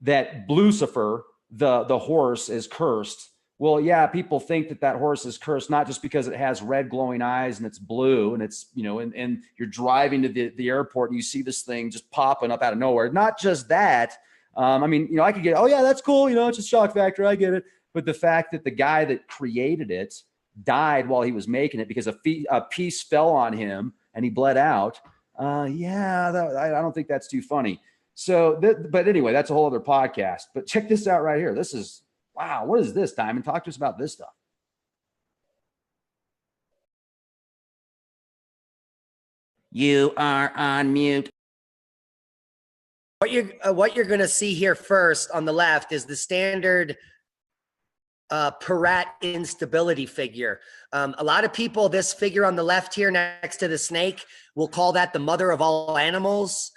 that Lucifer, the horse, is cursed. Well, yeah, people think that horse is cursed, not just because it has red glowing eyes and it's blue and it's, and you're driving to the airport and you see this thing just popping up out of nowhere. Not just that. I could get, oh yeah, that's cool. It's a shock factor. I get it. But the fact that the guy that created it died while he was making it because a piece fell on him and he bled out. I don't think that's too funny. So, but anyway, that's a whole other podcast. But check this out right here. This is, wow, what is this, Diamond? Talk to us about this stuff. You are on mute. What you're going to see here first on the left is the standard Parat instability figure. A lot of people, this figure on the left here next to the snake, will call that the mother of all animals.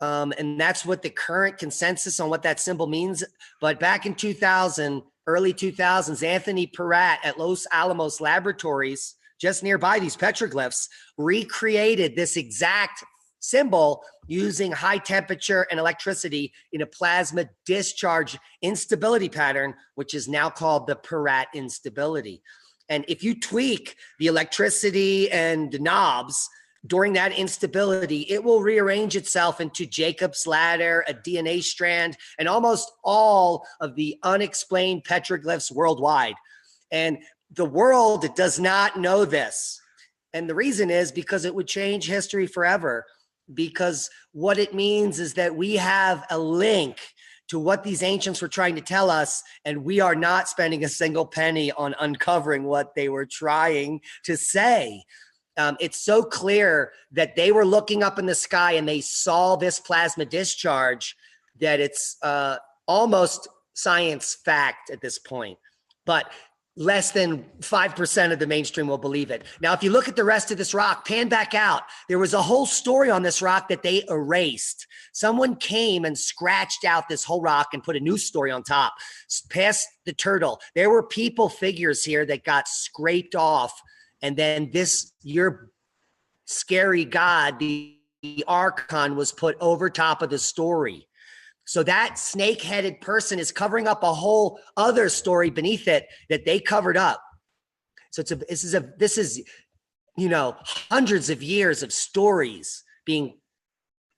And that's what the current consensus on what that symbol means. But back in 2000, early 2000s, Anthony Parat at Los Alamos Laboratories, just nearby these petroglyphs, recreated this exact symbol using high temperature and electricity in a plasma discharge instability pattern, which is now called the Parat instability. And if you tweak the electricity and knobs during that instability, it will rearrange itself into Jacob's ladder, a DNA strand, and almost all of the unexplained petroglyphs worldwide. And the world does not know this. And the reason is because it would change history forever. Because what it means is that we have a link to what these ancients were trying to tell us, and we are not spending a single penny on uncovering what they were trying to say. It's so clear that they were looking up in the sky and they saw this plasma discharge that it's almost science fact at this point. But less than 5% of the mainstream will believe it. Now, if you look at the rest of this rock, pan back out, there was a whole story on this rock that they erased. Someone came and scratched out this whole rock and put a new story on top. Past the turtle, there were people figures here that got scraped off. And then your scary god, the Archon, was put over top of the story. So that snake-headed person is covering up a whole other story beneath it that they covered up. So this is hundreds of years of stories being,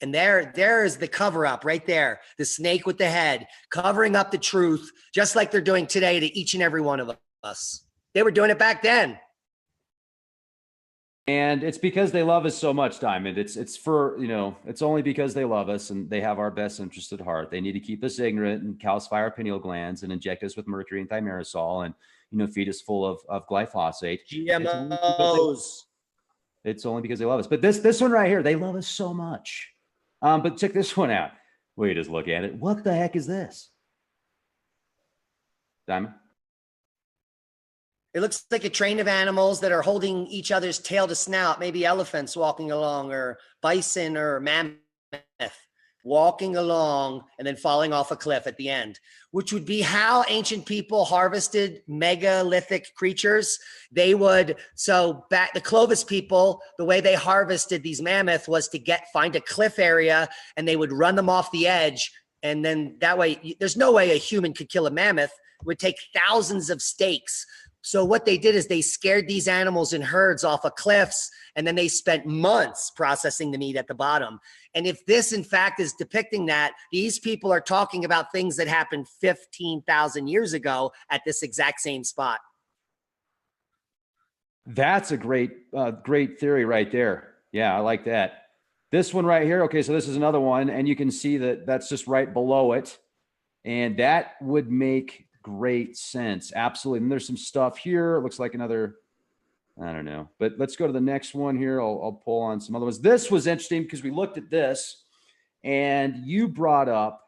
and there is the cover up right there, the snake with the head covering up the truth, just like they're doing today to each and every one of us. They were doing it back then. And it's because they love us so much, Diamond. It's for, it's only because they love us and they have our best interest at heart. They need to keep us ignorant and calcify our pineal glands and inject us with mercury and thimerosal and, feed us full of glyphosate. GMOs. It's only because they love us. But this one right here, they love us so much. But check this one out. Wait, just look at it. What the heck is this? Diamond? It looks like a train of animals that are holding each other's tail to snout, maybe elephants walking along, or bison or mammoth walking along and then falling off a cliff at the end, which would be how ancient people harvested megalithic creatures. The Clovis people, the way they harvested these mammoths was to find a cliff area and they would run them off the edge. And then that way, there's no way a human could kill a mammoth. It would take thousands of stakes. So what they did is they scared these animals in herds off of cliffs, and then they spent months processing the meat at the bottom. And if this, in fact, is depicting that, these people are talking about things that happened 15,000 years ago at this exact same spot. That's a great theory right there. Yeah, I like that. This one right here. Okay, so this is another one, and you can see that that's just right below it. And that would make great sense. Absolutely. And there's some stuff here. It looks like another, I don't know, but let's go to the next one here. I'll pull on some other ones. This was interesting because we looked at this and you brought up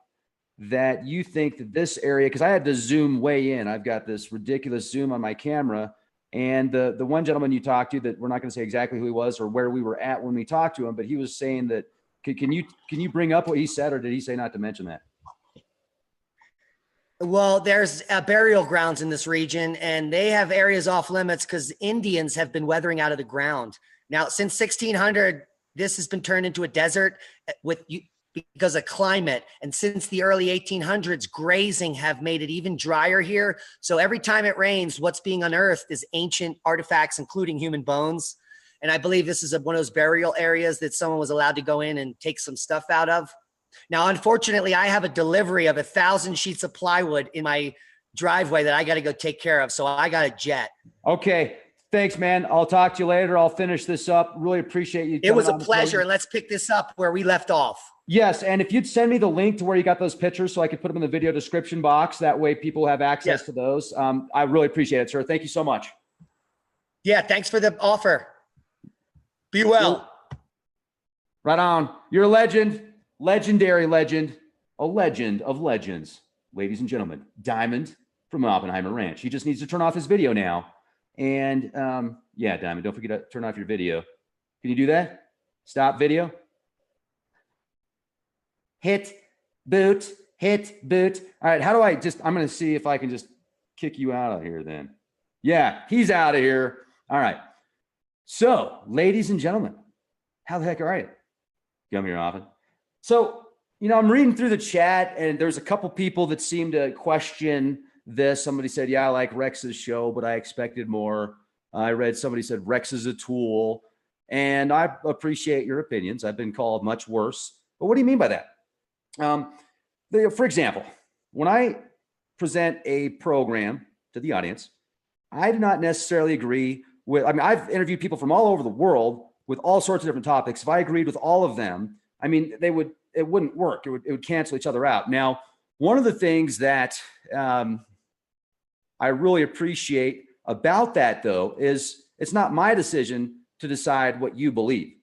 that you think that this area, because I had to zoom way in. I've got this ridiculous zoom on my camera. And the one gentleman you talked to, that we're not going to say exactly who he was or where we were at when we talked to him, but he was saying that, can you bring up what he said, or did he say not to mention that? Well, there's burial grounds in this region, and they have areas off limits because Indians have been weathering out of the ground. Now, since 1600, this has been turned into a desert because of climate. And since the early 1800s, grazing have made it even drier here. So every time it rains, what's being unearthed is ancient artifacts, including human bones. And I believe this is one of those burial areas that someone was allowed to go in and take some stuff out of. Now, unfortunately, I have a delivery of 1,000 sheets of plywood in my driveway that I got to go take care of. So I got a jet. Okay. Thanks, man. I'll talk to you later. I'll finish this up. Really appreciate you. It was a pleasure. And let's pick this up where we left off. Yes. And if you'd send me the link to where you got those pictures so I could put them in the video description box, that way people have access to those. I really appreciate it, sir. Thank you so much. Yeah. Thanks for the offer. Be well. Right on. You're a legend. Legendary legend, a legend of legends. Ladies and gentlemen, Diamond from Oppenheimer Ranch. He just needs to turn off his video now. And yeah, Diamond, don't forget to turn off your video. Can you do that? Stop video. Hit boot. All right, how do I'm going to see if I can just kick you out of here then. Yeah, he's out of here. All right. So, ladies and gentlemen, how the heck are you? Come here often. So, I'm reading through the chat and there's a couple people that seem to question this. Somebody said, yeah, I like Rex's show, but I expected more. I read somebody said Rex is a tool, and I appreciate your opinions. I've been called much worse, but what do you mean by that? For example, when I present a program to the audience, I do not necessarily agree with, I've interviewed people from all over the world with all sorts of different topics. If I agreed with all of them, it wouldn't work. It would cancel each other out. Now, one of the things that I really appreciate about that, though, is it's not my decision to decide what you believe.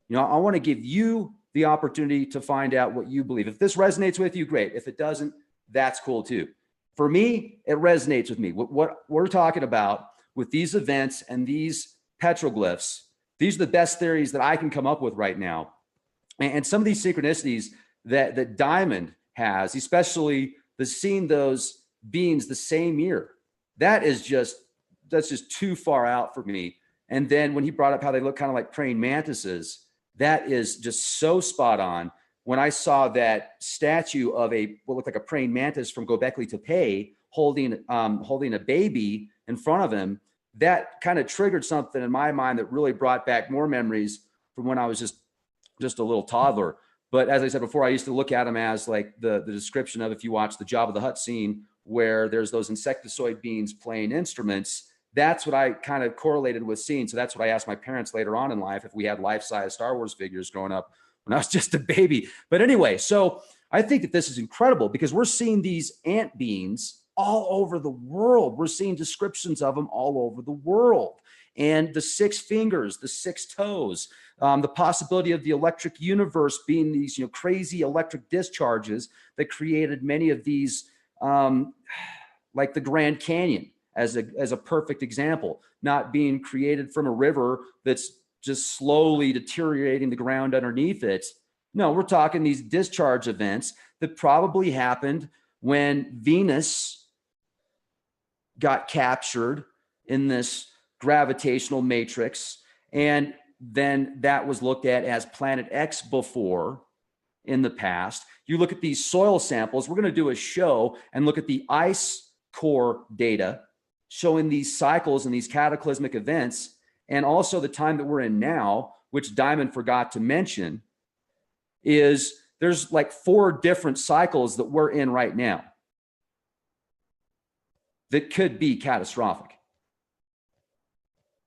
You know, I want to give you the opportunity to find out what you believe. If this resonates with you, great. If it doesn't, that's cool too. For me, it resonates with me. What we're talking about with these events and these petroglyphs, these are the best theories that I can come up with right now. And some of these synchronicities that Diamond has, especially the seeing those beings the same year, that's just too far out for me. And then when he brought up how they look kind of like praying mantises, that is just so spot on. When I saw that statue of what looked like a praying mantis from Göbekli Tepe holding a baby in front of him, that kind of triggered something in my mind that really brought back more memories from when I was just a little toddler. But as I said before, I used to look at them as like the description of, if you watch the Jabba the Hutt scene where there's those insectoid beings playing instruments, that's what I kind of correlated with seeing. So that's what I asked my parents later on in life if we had life-size Star Wars figures growing up when I was just a baby. But anyway, so I think that this is incredible because we're seeing these ant beings all over the world. We're seeing descriptions of them all over the world. And the 6 fingers, the 6 toes, the possibility of the electric universe being these, you know, crazy electric discharges that created many of these, like the Grand Canyon as a perfect example, not being created from a river that's just slowly deteriorating the ground underneath it. No, we're talking these discharge events that probably happened when Venus got captured in this gravitational matrix. And then that was looked at as Planet X before in the past. You look at these soil samples, we're going to do a show and look at the ice core data showing these cycles and these cataclysmic events, and also the time that we're in now, which Diamond forgot to mention, is there's like 4 different cycles that we're in right now that could be catastrophic.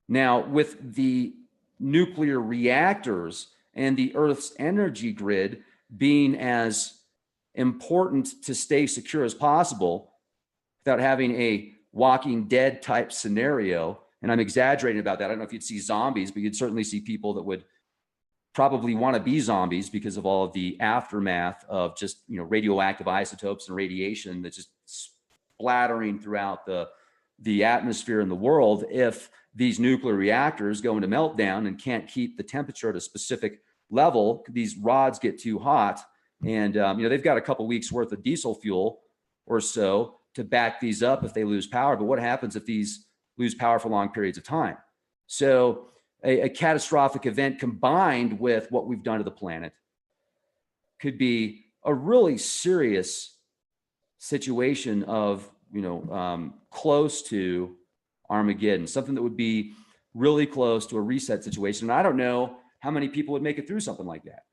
Now, with the nuclear reactors and the Earth's energy grid being as important to stay secure as possible without having a Walking Dead type scenario, and I'm exaggerating about that. I don't know if you'd see zombies, but you'd certainly see people that would probably want to be zombies because of all of the aftermath of just, you know, radioactive isotopes and radiation that's just splattering throughout the atmosphere in the world. If these nuclear reactors go into meltdown and can't keep the temperature at a specific level, these rods get too hot, and you know, they've got a couple weeks worth of diesel fuel or so to back these up if they lose power. But what happens if these lose power for long periods of time? So a catastrophic event combined with what we've done to the planet could be a really serious situation of, you know, close to Armageddon, something that would be really close to a reset situation. And I don't know how many people would make it through something like that.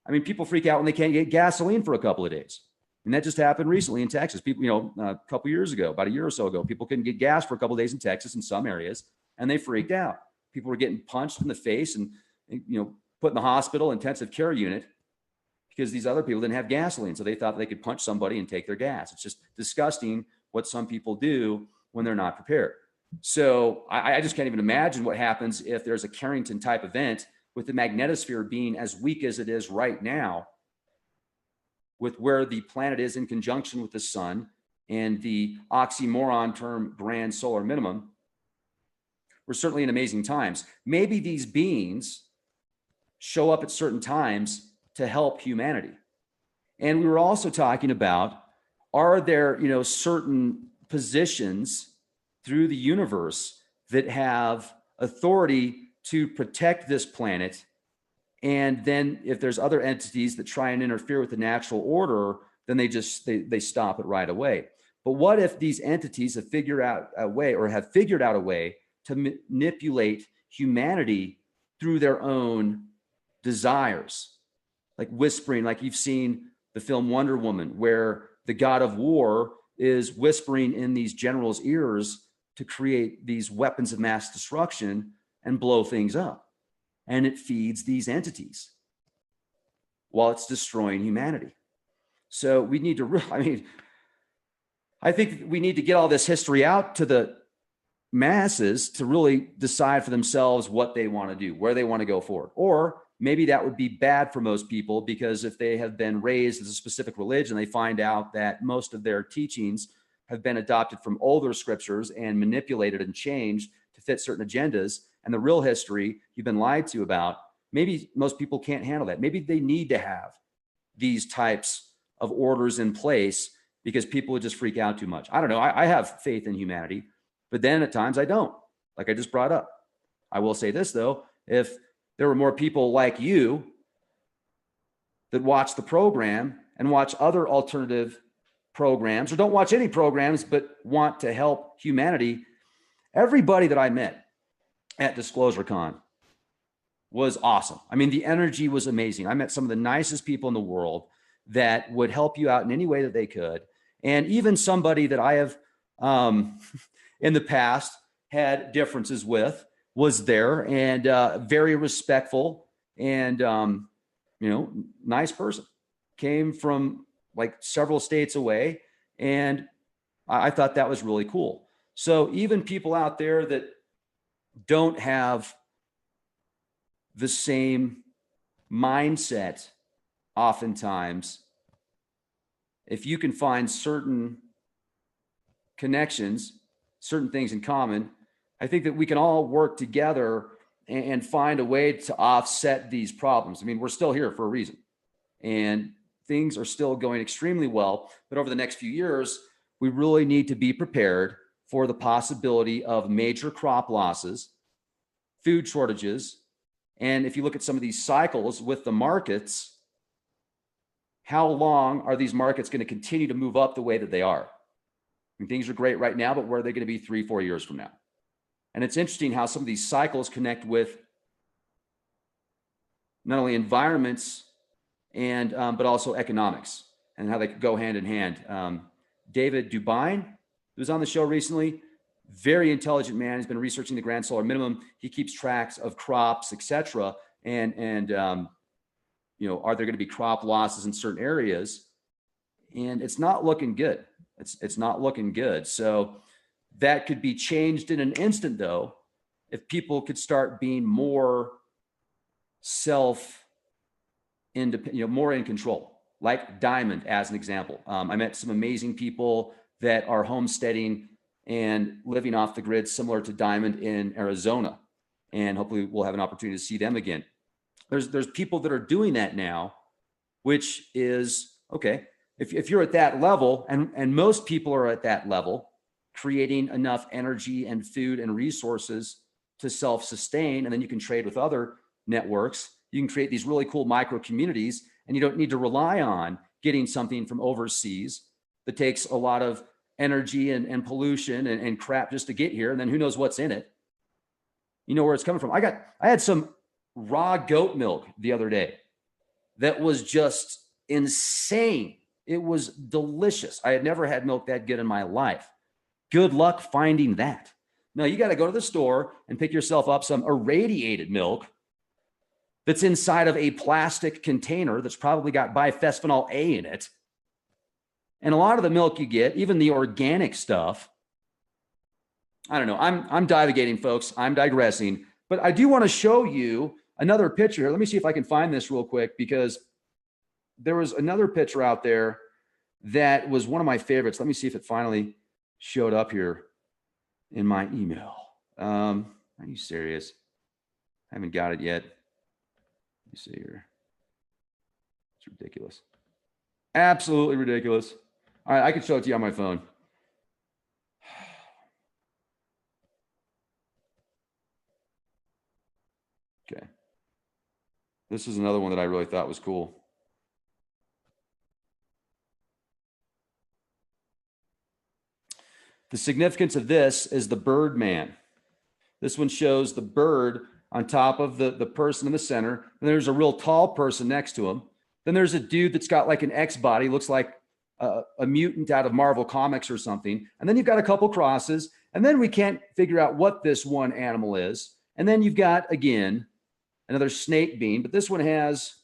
I mean, people freak out when they can't get gasoline for a couple of days. And that just happened recently in Texas. People, you know, a couple years ago, about a year or so ago, people couldn't get gas for a couple of days in Texas in some areas, and they freaked out. People were getting punched in the face and, you know, put in the hospital intensive care unit because these other people didn't have gasoline. So they thought they could punch somebody and take their gas. It's just disgusting what some people do when they're not prepared. So I just can't even imagine what happens if there's a Carrington type event with the magnetosphere being as weak as it is right now, with where the planet is in conjunction with the sun and the oxymoron term grand solar minimum. We're certainly in amazing times. Maybe these beings show up at certain times to help humanity. And we were also talking about, are there, you know, certain positions through the universe that have authority to protect this planet? And then if there's other entities that try and interfere with the natural order, then they stop it right away. But what if these entities have figured out a way to manipulate humanity through their own desires, like whispering, like you've seen the film Wonder Woman, where the god of war is whispering in these generals' ears to create these weapons of mass destruction and blow things up. And it feeds these entities while it's destroying humanity. So we need to, I think we need to get all this history out to the masses to really decide for themselves what they want to do, where they want to go forward. Or maybe that would be bad for most people, because if they have been raised as a specific religion, they find out that most of their teachings have been adopted from older scriptures and manipulated and changed to fit certain agendas. And the real history you've been lied to about, maybe most people can't handle that. Maybe they need to have these types of orders in place because people would just freak out too much. I don't know. I have faith in humanity, but then at times I don't, like I just brought up. I will say this though, if there were more people like you that watch the program and watch other alternative programs, or don't watch any programs, but want to help humanity, everybody that I met at Disclosure Con was awesome. I mean, the energy was amazing. I met some of the nicest people in the world that would help you out in any way that they could. And even somebody that I have in the past had differences with was there, and very respectful and, nice person. Came from like several states away. And I thought that was really cool. So even people out there that don't have the same mindset, oftentimes, if you can find certain connections, certain things in common, I think that we can all work together and find a way to offset these problems. I mean, we're still here for a reason, and things are still going extremely well. But over the next few years, we really need to be prepared for the possibility of major crop losses, food shortages. And if you look at some of these cycles with the markets, how long are these markets going to continue to move up the way that they are? I mean, things are great right now, but where are they going to be 3-4 years from now? And it's interesting how some of these cycles connect with not only environments and but also economics, and how they could go hand in hand. David Dubine, who was on the show recently, very intelligent man. He's been researching the Grand Solar Minimum. He keeps tracks of crops, etc. And are there going to be crop losses in certain areas? And it's not looking good. It's not looking good. So that could be changed in an instant, though, if people could start being more self-independent, more in control, like Diamond as an example. I met some amazing people that are homesteading and living off the grid, similar to Diamond in Arizona. And hopefully we'll have an opportunity to see them again. There's people that are doing that now, which is okay. If you're at that level, and most people are at that level, creating enough energy and food and resources to self-sustain, and then you can trade with other networks. You can create these really cool micro communities, and you don't need to rely on getting something from overseas that takes a lot of energy and pollution and crap just to get here. And then who knows what's in it? You know where it's coming from. I had some raw goat milk the other day that was just insane. It was delicious. I had never had milk that good in my life. Good luck finding that. No, you got to go to the store and pick yourself up some irradiated milk that's inside of a plastic container that's probably got bisphenol A in it. And a lot of the milk you get, even the organic stuff, I don't know. I'm divagating, folks. I'm digressing. But I do want to show you another picture here. Let me see if I can find this real quick, because there was another picture out there that was one of my favorites. Let me see if it finally showed up here in my email. Are you serious? I haven't got it yet. Let me see here. It's ridiculous. Absolutely ridiculous. All right, I can show it to you on my phone. Okay. This is another one that I really thought was cool. The significance of this is the Birdman. This one shows the bird on top of the person in the center. And there's a real tall person next to him. Then there's a dude that's got like an X body, looks like a mutant out of Marvel Comics or something. And then you've got a couple crosses. And then we can't figure out what this one animal is. And then you've got, again, another snake bean. But this one has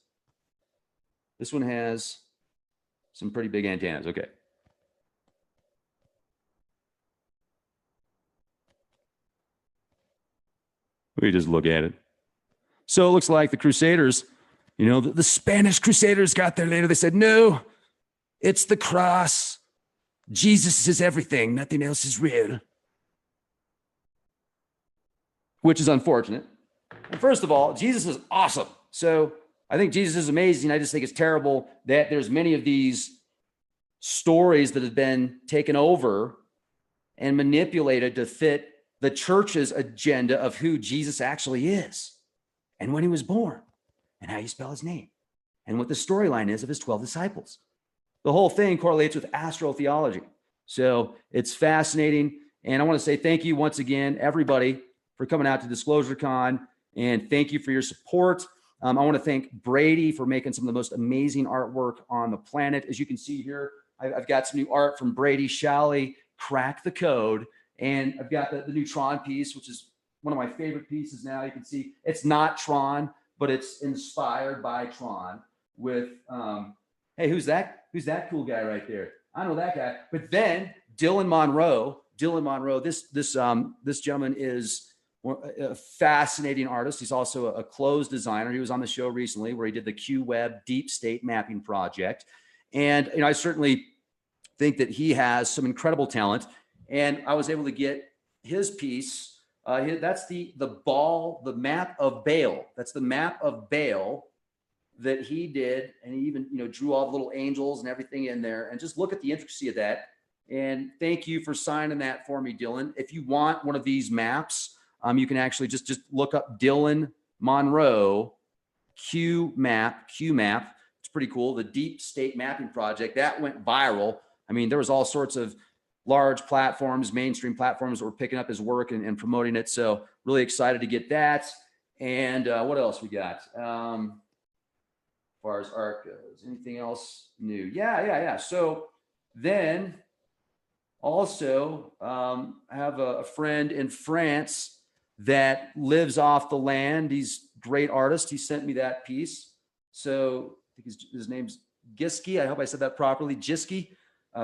some pretty big antennas. Okay. We just look at it. So it looks like the Crusaders, you know, the Spanish Crusaders got there later. They said, no, it's the cross. Jesus is everything. Nothing else is real. Which is unfortunate. And first of all, Jesus is awesome. So I think Jesus is amazing. I just think it's terrible that there's many of these stories that have been taken over and manipulated to fit the church's agenda of who Jesus actually is and when he was born and how you spell his name and what the storyline is of his 12 disciples. The whole thing correlates with astrotheology. So it's fascinating. And I want to say thank you once again, everybody, for coming out to Disclosure Con. And thank you for your support. I want to thank Brady for making some of the most amazing artwork on the planet. As you can see here, I've got some new art from Brady Shalley, Crack the Code. And I've got the new Tron piece, which is one of my favorite pieces now. You can see it's not Tron, but it's inspired by Tron with, hey, who's that? Who's that cool guy right there? I know that guy. But then Dylan Monroe, this gentleman is a fascinating artist. He's also a clothes designer. He was on the show recently where he did the QWeb Deep State Mapping Project. And I certainly think that he has some incredible talent. And I was able to get his piece. That's the map of Baal. That's the map of Baal that he did. And he even, drew all the little angels and everything in there. And just look at the intricacy of that. And thank you for signing that for me, Dylan. If you want one of these maps, you can actually just look up Dylan Monroe QMap. It's pretty cool. The Deep State Mapping Project, that went viral. I mean, there was all sorts of large platforms, mainstream platforms that were picking up his work and promoting it. So really excited to get that. And what else we got? As far as art goes, anything else new? Yeah. So then also I have a friend in France that lives off the land. He's a great artist. He sent me that piece. So I think his name's Giski. I hope I said that properly. Giski.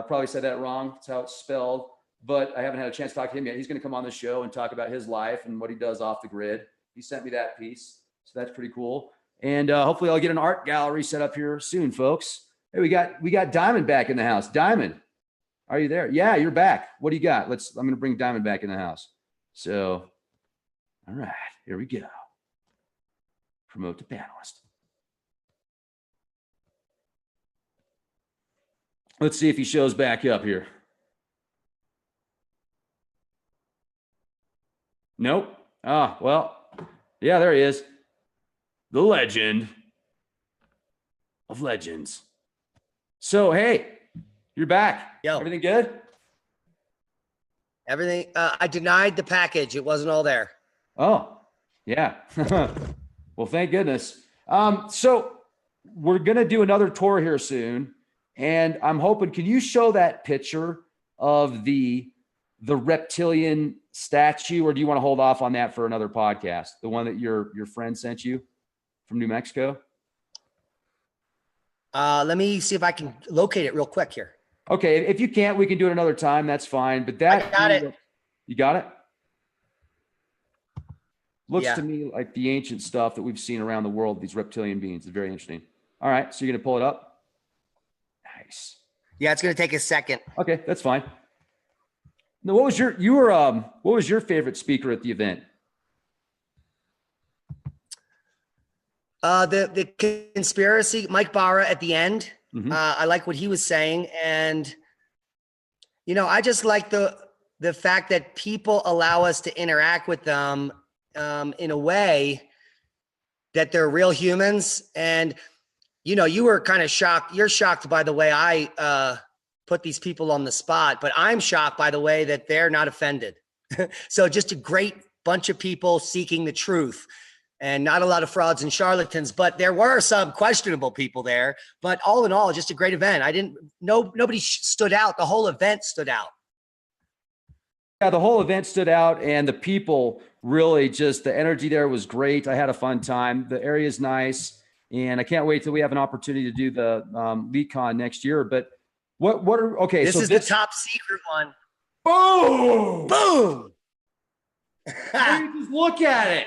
Probably said that wrong. That's how it's spelled. But I haven't had a chance to talk to him yet. He's going to come on the show and talk about his life and what he does off the grid. He sent me that piece. So that's pretty cool. And hopefully I'll get an art gallery set up here soon, folks. Hey, we got Diamond back in the house. Diamond, are you there? Yeah, you're back. What do you got? I'm going to bring Diamond back in the house. So, all right, here we go. Promote the panelist. Let's see if he shows back up here. Nope. Well, yeah, there he is. The legend of legends. So, hey, you're back. Yo. Everything good? Everything. I denied the package. It wasn't all there. Oh, yeah. Well, thank goodness. So we're going to do another tour here soon. And I'm hoping, can you show that picture of the reptilian statue, or do you want to hold off on that for another podcast? The one that your friend sent you from New Mexico? Let me see if I can locate it real quick here. Okay. If you can't, we can do it another time. That's fine. But that, I got it. You got it? Looks Yeah. to me like the ancient stuff that we've seen around the world, these reptilian beings. It's very interesting. All right. So you're going to pull it up? Nice. Yeah, it's going to take a second. Okay, that's fine. Now, what was your favorite speaker at the event? The conspiracy, Mike Barra at the end. Mhm. I like what he was saying. And, I just like the fact that people allow us to interact with them in a way that they're real humans. And, you were kind of shocked. You're shocked by the way I put these people on the spot, but I'm shocked by the way that they're not offended. So just a great bunch of people seeking the truth. And not a lot of frauds and charlatans, but there were some questionable people there. But all in all, just a great event. Nobody stood out. The whole event stood out. Yeah, the whole event stood out, and the people really the energy there was great. I had a fun time. The area is nice, and I can't wait till we have an opportunity to do the LeetCon next year. But okay? This is the top secret one. Boom! Boom! Just look at it.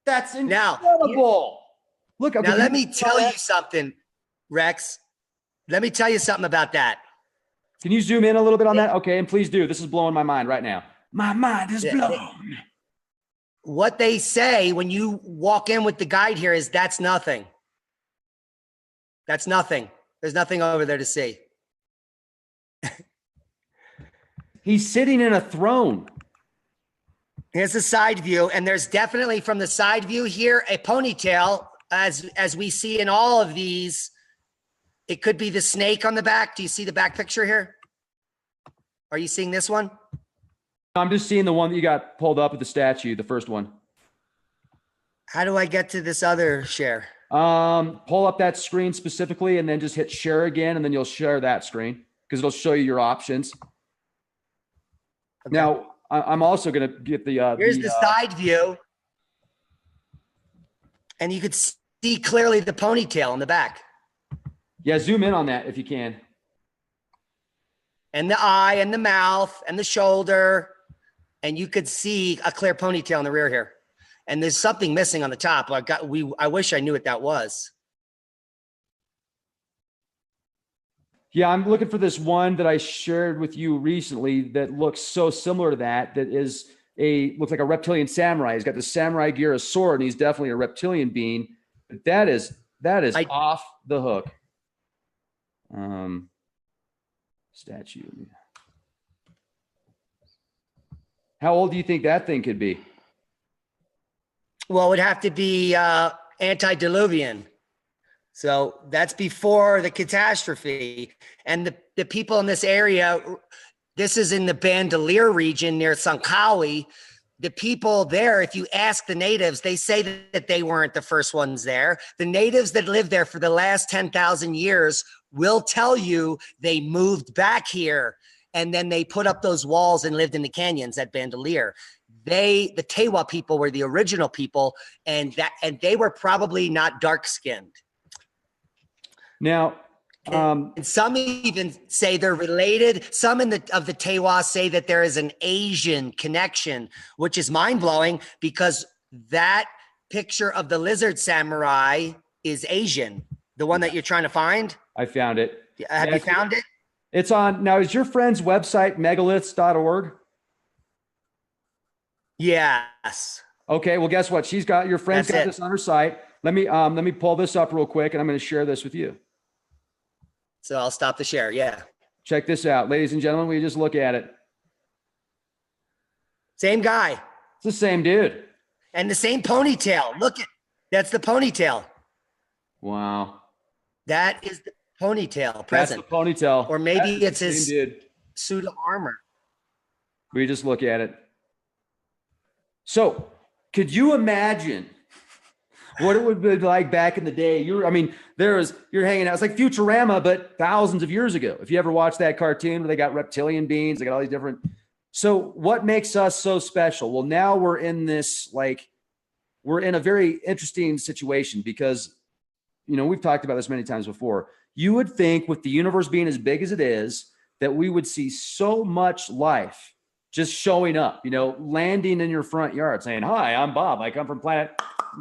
That's Now, incredible. Look, okay, now let me tell you something, Rex. Let me tell you something about that. Can you zoom in a little bit on that? Okay, and please do. This is blowing my mind right now. My mind is blown. What they say when you walk in with the guide here is that's nothing. That's nothing. There's nothing over there to see. He's sitting in a throne. Here's the side view, and there's definitely from the side view here a ponytail, as we see in all of these. It could be the snake on the back. Do you see the back picture here? Are you seeing this one? I'm just seeing the one that you got pulled up at the statue, the first one. How do I get to this other share? Pull up that screen specifically and then just hit share again, and then you'll share that screen because it'll show you your options. Okay. Now, I'm also going to get the here's the side view, and you could see clearly the ponytail in the back. Yeah, zoom in on that if you can. And the eye and the mouth and the shoulder, and you could see a clear ponytail in the rear here. And there's something missing on the top. I wish I knew what that was. Yeah, I'm looking for this one that I shared with you recently that looks so similar to that. That is looks like a reptilian samurai. He's got the samurai gear, a sword, and he's definitely a reptilian being. But that is off the hook. Statue. How old do you think that thing could be? Well, it would have to be antediluvian. So that's before the catastrophe. And the people in this area, this is in the Bandelier region near Sankawi. The people there, if you ask the natives, they say that they weren't the first ones there. The natives that lived there for the last 10,000 years will tell you they moved back here and then they put up those walls and lived in the canyons at Bandelier. The Tewa people were the original people, and they were probably not dark-skinned. Now, and some even say they're related. Some of the Tewa say that there is an Asian connection, which is mind-blowing because that picture of the lizard samurai is Asian. The one that you're trying to find? I found it. Have you found it? It's on. Now, is your friend's website megaliths.org? Yes. Okay, well, guess what? Your friend's got this on her site. Let me pull this up real quick, and I'm going to share this with you. So I'll stop the share. Yeah. Check this out, ladies and gentlemen. We just look at it. Same guy. It's the same dude. And the same ponytail. That's the ponytail. Wow. That is the ponytail present. That's the ponytail. Or maybe it's his suit of armor. We just look at it. So could you imagine what it would be like back in the day? You're hanging out. It's like Futurama, but thousands of years ago. If you ever watched that cartoon where they got reptilian beings, they got all these different. So what makes us so special? Well, now we're in a very interesting situation because, we've talked about this many times before. You would think with the universe being as big as it is, that we would see so much life just showing up, landing in your front yard saying, "Hi, I'm Bob. I come from planet."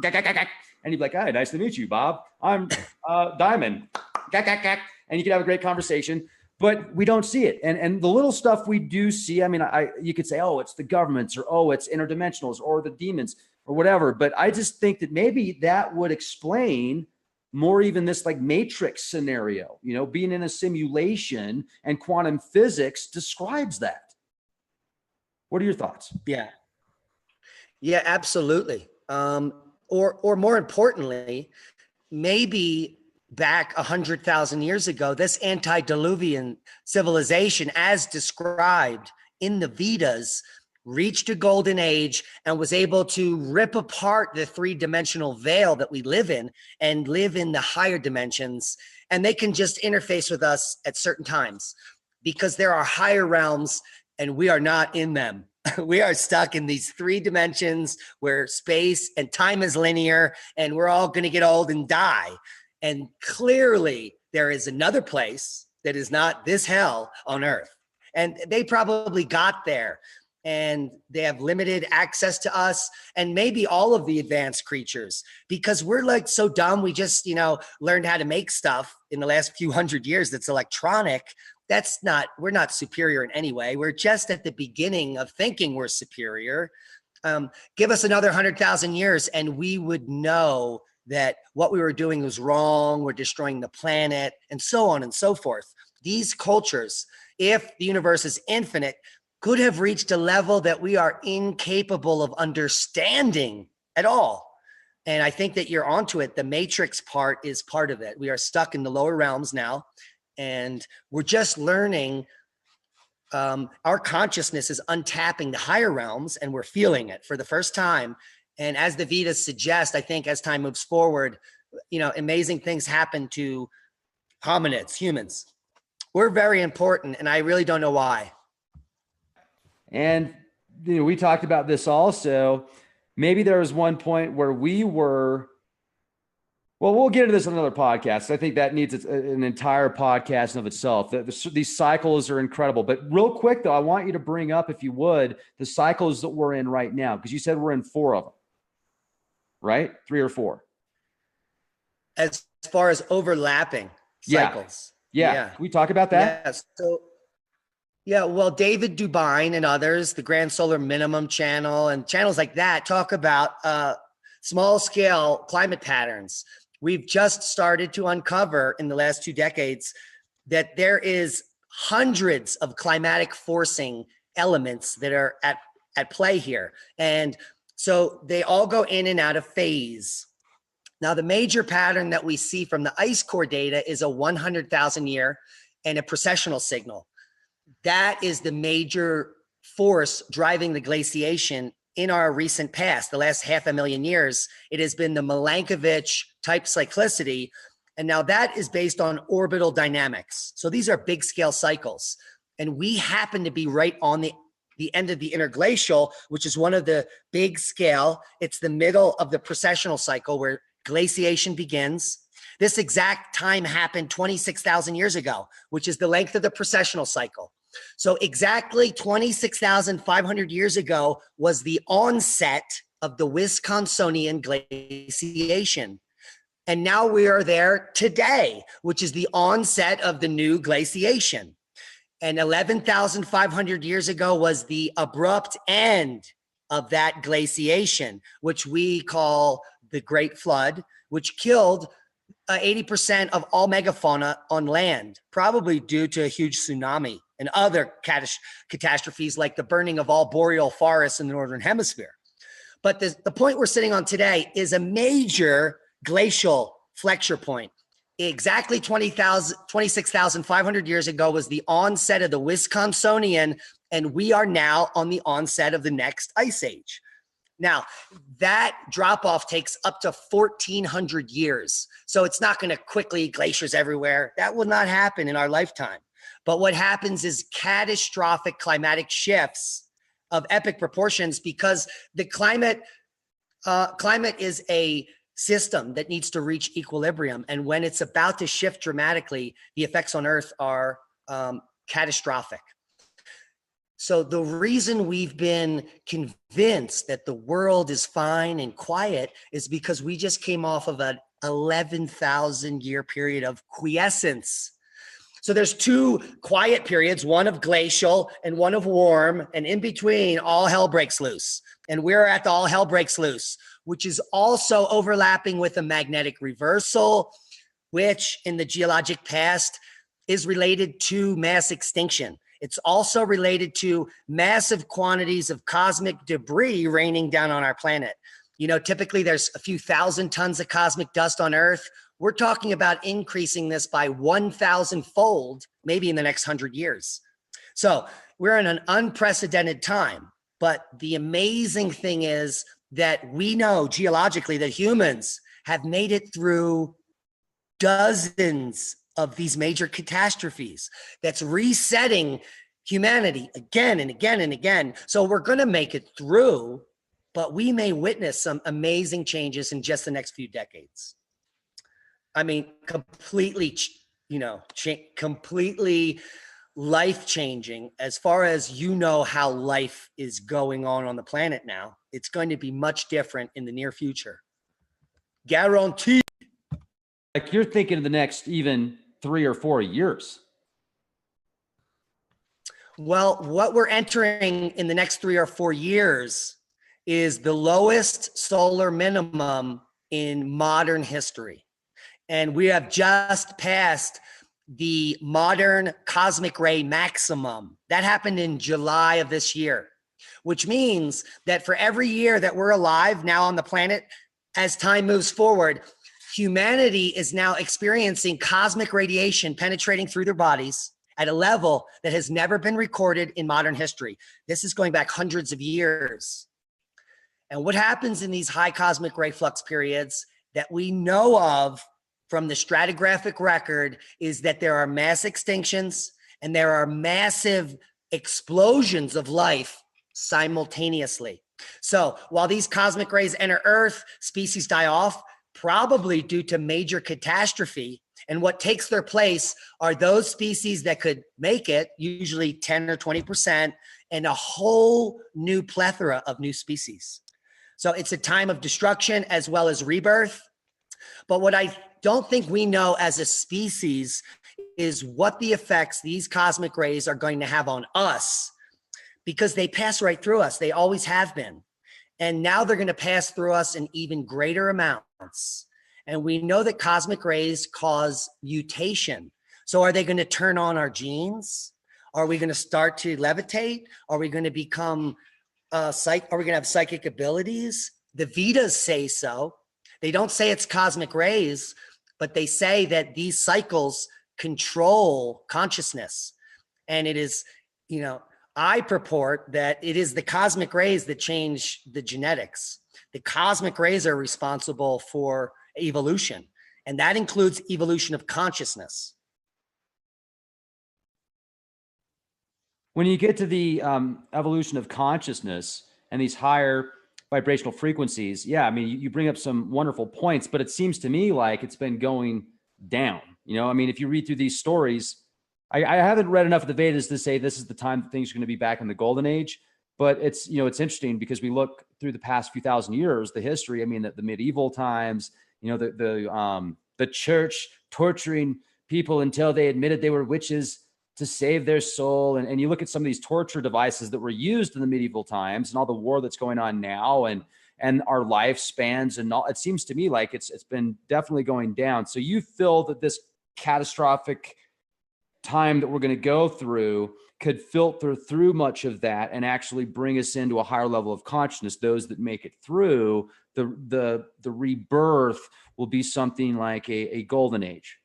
And you'd be like, "Hi, nice to meet you, Bob. I'm Diamond." And you could have a great conversation, but we don't see it. And the little stuff we do see, you could say, "Oh, it's the governments," or "Oh, it's interdimensionals," or the demons, or whatever. But I just think that maybe that would explain more even this like matrix scenario, being in a simulation, and quantum physics describes that. What are your thoughts? Yeah, absolutely. Or more importantly, maybe back 100,000 years ago, this antediluvian civilization, as described in the Vedas, reached a golden age and was able to rip apart the three-dimensional veil that we live in and live in the higher dimensions. And they can just interface with us at certain times because there are higher realms and we are not in them. We are stuck in these three dimensions where space and time is linear and we're all going to get old and die. And clearly there is another place that is not this hell on earth. And they probably got there. and they have limited access to us and maybe all of the advanced creatures, because we're like so dumb. We just, learned how to make stuff in the last few hundred years that's electronic. We're not superior in any way. We're just at the beginning of thinking we're superior. Give us another 100,000 years and we would know that what we were doing was wrong. We're destroying the planet and so on and so forth. These cultures, if the universe is infinite, could have reached a level that we are incapable of understanding at all. And I think that you're onto it. The matrix part is part of it. We are stuck in the lower realms now, and we're just learning. Our consciousness is untapping the higher realms, and we're feeling it for the first time. And as the Vedas suggest, I think as time moves forward, amazing things happen to hominids, humans. We're very important, and I really don't know why. And we talked about this also. Maybe there was one point where we were, well, we'll get into this on another podcast. I think that needs an entire podcast in of itself. These cycles are incredible. But real quick, though, I want you to bring up, if you would, the cycles that we're in right now, because you said we're in 4 of them, right? 3 or 4. As far as overlapping cycles. Yeah. Can we talk about that? Well, David Dubine and others, the Grand Solar Minimum channel and channels like that talk about small scale climate patterns. We've just started to uncover in the last 2 decades that there is hundreds of climatic forcing elements that are at play here. And so they all go in and out of phase. Now, the major pattern that we see from the ice core data is a 100,000 year and a precessional signal. That is the major force driving the glaciation in our recent past, the last 500,000 years. It has been the Milankovitch type cyclicity. And now that is based on orbital dynamics. So these are big scale cycles. And we happen to be right on the end of the interglacial, which is one of the big scale. It's the middle of the precessional cycle where glaciation begins. This exact time happened 26,000 years ago, which is the length of the precessional cycle. So exactly 26,500 years ago was the onset of the Wisconsinian glaciation. And now we are there today, which is the onset of the new glaciation. And 11,500 years ago was the abrupt end of that glaciation, which we call the Great Flood, which killed 80% of all megafauna on land, probably due to a huge tsunami and other catastrophes like the burning of all boreal forests in the Northern Hemisphere. But the point we're sitting on today is a major glacial flexure point. Exactly 26,500 years ago was the onset of the Wisconsinian, and we are now on the onset of the next ice age. Now, that drop-off takes up to 1,400 years. So it's not going to quickly glaciers everywhere. That will not happen in our lifetime. But what happens is catastrophic climatic shifts of epic proportions, because the climate is a system that needs to reach equilibrium. And when it's about to shift dramatically, the effects on Earth are catastrophic. So the reason we've been convinced that the world is fine and quiet is because we just came off of an 11,000 year period of quiescence. So there's 2 quiet periods, one of glacial and one of warm, and in between all hell breaks loose. And we're at the all hell breaks loose, which is also overlapping with a magnetic reversal, which in the geologic past is related to mass extinction. It's also related to massive quantities of cosmic debris raining down on our planet. Typically there's a few thousand tons of cosmic dust on Earth. We're talking about increasing this by 1,000-fold, maybe in the next 100 years. So we're in an unprecedented time. But the amazing thing is that we know geologically that humans have made it through dozens of these major catastrophes that's resetting humanity again and again and again. So we're going to make it through, but we may witness some amazing changes in just the next few decades. I mean, completely life-changing as far as how life is going on the planet now. It's going to be much different in the near future. Guaranteed. Like you're thinking of the next even 3 or 4 years. Well, what we're entering in the next 3 or 4 years is the lowest solar minimum in modern history. And we have just passed the modern cosmic ray maximum. That happened in July of this year, which means that for every year that we're alive now on the planet, as time moves forward, humanity is now experiencing cosmic radiation penetrating through their bodies at a level that has never been recorded in modern history. This is going back hundreds of years. And what happens in these high cosmic ray flux periods that we know of from the stratigraphic record is that there are mass extinctions and there are massive explosions of life simultaneously. So while these cosmic rays enter Earth, species die off, probably due to major catastrophe. And what takes their place are those species that could make it, usually 10 or 20%, and a whole new plethora of new species. So it's a time of destruction as well as rebirth. But what I don't think we know as a species is what the effects these cosmic rays are going to have on us, because they pass right through us. They always have been. And now they're going to pass through us in even greater amounts. And we know that cosmic rays cause mutation. So are they going to turn on our genes? Are we going to start to levitate? Are we going to become are we going to have psychic abilities? The Vedas say so. They don't say it's cosmic rays, but they say that these cycles control consciousness. And it is, I purport that it is the cosmic rays that change the genetics. The cosmic rays are responsible for evolution, and that includes evolution of consciousness. When you get to the evolution of consciousness and these higher vibrational frequencies, yeah, I mean, you bring up some wonderful points, but it seems to me like it's been going down. I mean, if you read through these stories, I haven't read enough of the Vedas to say this is the time that things are going to be back in the golden age, but it's, it's interesting because we look through the past few thousand years, the history, I mean, the medieval times, the church torturing people until they admitted they were witches to save their soul. And you look at some of these torture devices that were used in the medieval times and all the war that's going on now and our lifespans and all, it seems to me like it's been definitely going down. So you feel that this catastrophic time that we're going to go through could filter through much of that and actually bring us into a higher level of consciousness. Those that make it through the rebirth will be something like a golden age.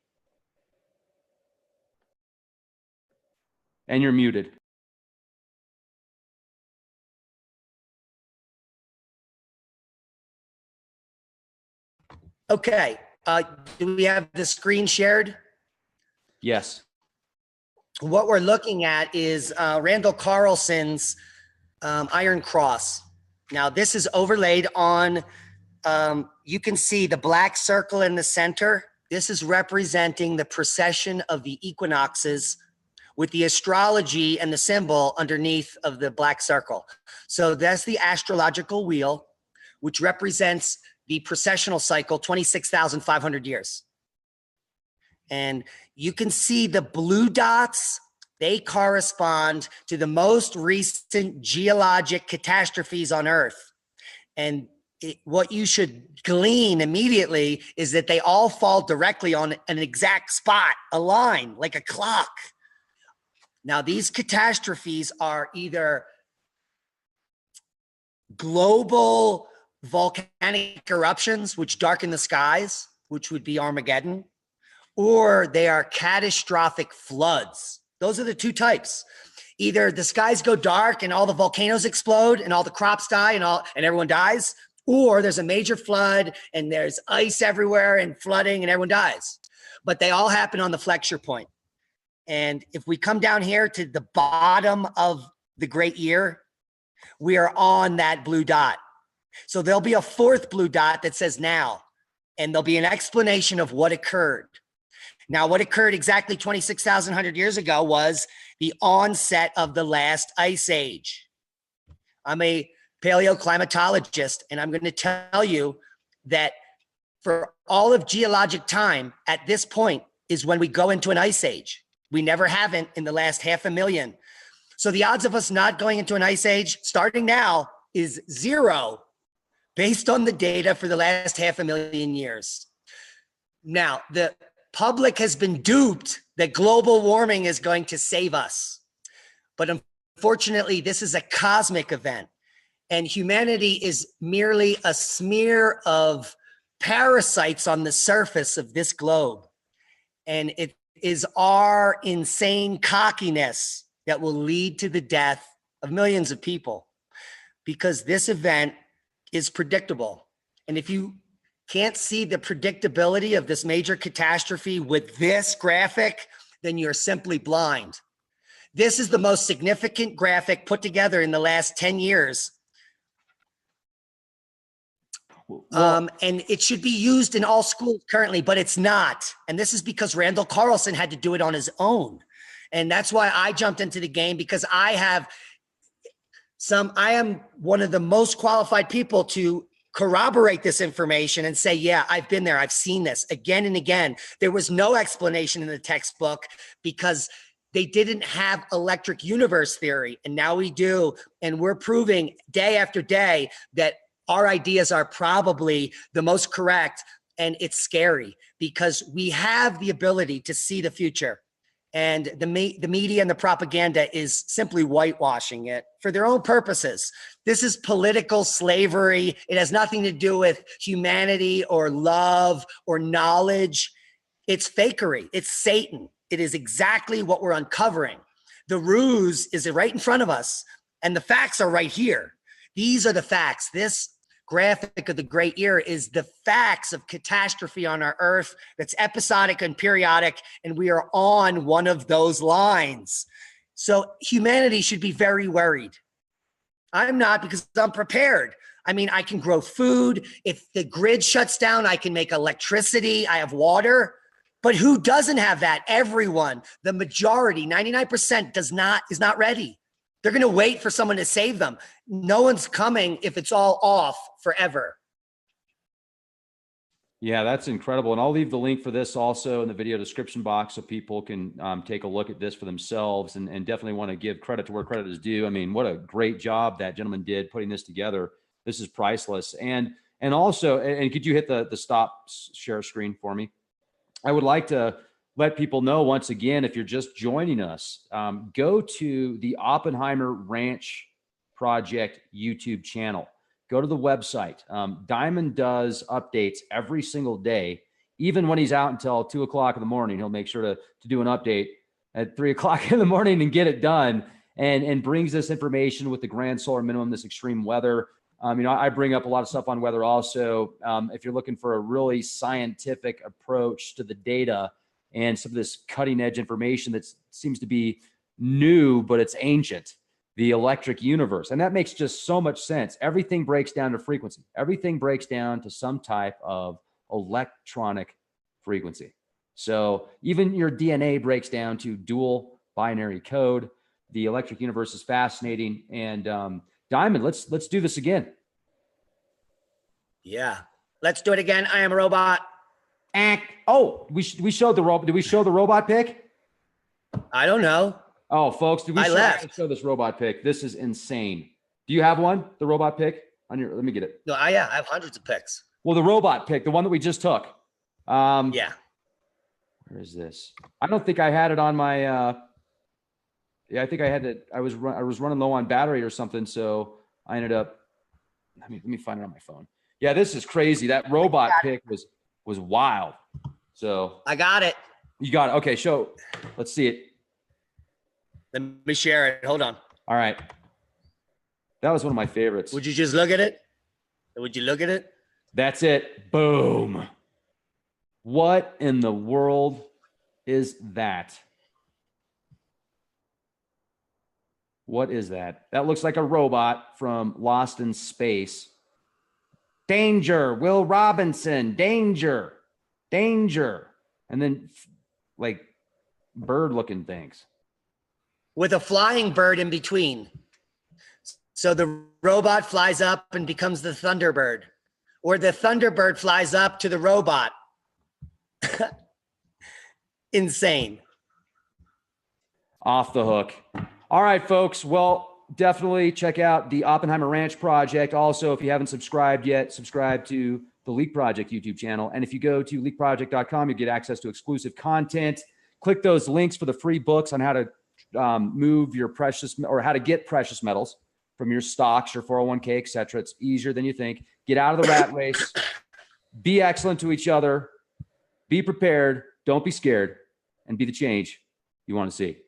And you're muted. Okay. Do we have the screen shared? Yes. What we're looking at is Randall Carlson's Iron Cross. Now, this is overlaid on, you can see the black circle in the center. This is representing the precession of the equinoxes with the astrology and the symbol underneath of the black circle. So that's the astrological wheel, which represents the precessional cycle, 26,500 years. And you can see the blue dots, they correspond to the most recent geologic catastrophes on Earth. And what you should glean immediately is that they all fall directly on an exact spot, a line, like a clock. Now, these catastrophes are either global volcanic eruptions, which darken the skies, which would be Armageddon, or they are catastrophic floods. Those are the two types. Either the skies go dark and all the volcanoes explode and all the crops die and everyone dies, or there's a major flood and there's ice everywhere and flooding and everyone dies. But they all happen on the flexure point. And if we come down here to the bottom of the great year, we are on that blue dot. So there'll be a fourth blue dot that says now, and there'll be an explanation of what occurred. Now, what occurred exactly 26,100 years ago was the onset of the last ice age. I'm a paleoclimatologist, and I'm going to tell you that for all of geologic time, at this point is when we go into an ice age. We never haven't in the last 500,000. So the odds of us not going into an ice age starting now is 0 based on the data for the last 500,000 years. Now, the public has been duped that global warming is going to save us. But unfortunately, this is a cosmic event, and humanity is merely a smear of parasites on the surface of this globe. And it is our insane cockiness that will lead to the death of millions of people, because this event is predictable. And if you can't see the predictability of this major catastrophe with this graphic, then you're simply blind. This is the most significant graphic put together in the last 10 years. And it should be used in all schools currently, but it's not. And this is because Randall Carlson had to do it on his own. And that's why I jumped into the game, because I am one of the most qualified people to corroborate this information and say, yeah, I've been there. I've seen this again and again. There was no explanation in the textbook because they didn't have electric universe theory. And now we do. And we're proving day after day that our ideas are probably the most correct. And it's scary because we have the ability to see the future. And the media and the propaganda is simply whitewashing it for their own purposes. This is political slavery. It has nothing to do with humanity or love or knowledge. It's fakery. It's Satan. It is exactly what we're uncovering. The ruse is right in front of us, and the facts are right here. These are the facts. This graphic of the great year is the facts of catastrophe on our earth that's episodic and periodic, and we are on one of those lines. So humanity should be very worried. I'm not, because I'm prepared. I mean, I can grow food. If the grid shuts down, I can make electricity. I have water. But who doesn't have that? Everyone. The majority, 99% is not ready. They're going to wait for someone to save them. No one's coming if it's all off forever. Yeah, that's incredible. And I'll leave the link for this also in the video description box so people can take a look at this for themselves, and definitely want to give credit to where credit is due. I mean, what a great job that gentleman did putting this together. This is priceless. And also, and could you hit the stop share screen for me? I would like to let people know once again, if you're just joining us, go to the Oppenheimer Ranch Project YouTube channel. Go to the website. Diamond does updates every single day. Even when he's out until 2 o'clock in the morning, he'll make sure to do an update at 3 o'clock in the morning and get it done, and brings this information with the grand solar minimum, this extreme weather. I bring up a lot of stuff on weather also. If you're looking for a really scientific approach to the data and some of this cutting edge information that seems to be new, but it's ancient, the electric universe. And that makes just so much sense. Everything breaks down to frequency. Everything breaks down to some type of electronic frequency. So even your DNA breaks down to dual binary code. The electric universe is fascinating. And Diamond, let's do this again. Yeah, let's do it again. I am a robot. Oh, we showed the robot. Did we show the robot pic? I don't know. Oh, folks, did we show this robot pic? This is insane. Do you have one? The robot pic on your? Let me get it. No, I have hundreds of pics. Well, the robot pic, the one that we just took. Yeah. Where is this? I don't think I had it on my. Yeah, I think I had it. I was running low on battery or something, so I ended up. Let me find it on my phone. Yeah, this is crazy. That robot pic was wild. So I got it. You got it. Okay, let's see it. Let me share it. Hold on. All right. That was one of my favorites. Would you just look at it? Would you look at it? That's it. Boom. What in the world is that? What is that? That looks like a robot from Lost in Space. Danger, Will Robinson, danger, danger. And then like bird looking things. With a flying bird in between. So the robot flies up and becomes the Thunderbird, or the Thunderbird flies up to the robot. Insane. Off the hook. All right, folks. Well, definitely check out the Oppenheimer Ranch Project. Also, if you haven't subscribed yet, subscribe to the Leak Project YouTube channel. And if you go to leakproject.com, you get access to exclusive content. Click those links for the free books on how to move your precious, or how to get precious metals from your stocks, your 401k, etc. It's easier than you think. Get out of the rat race. Be excellent to each other. Be prepared. Don't be scared. And be the change you want to see.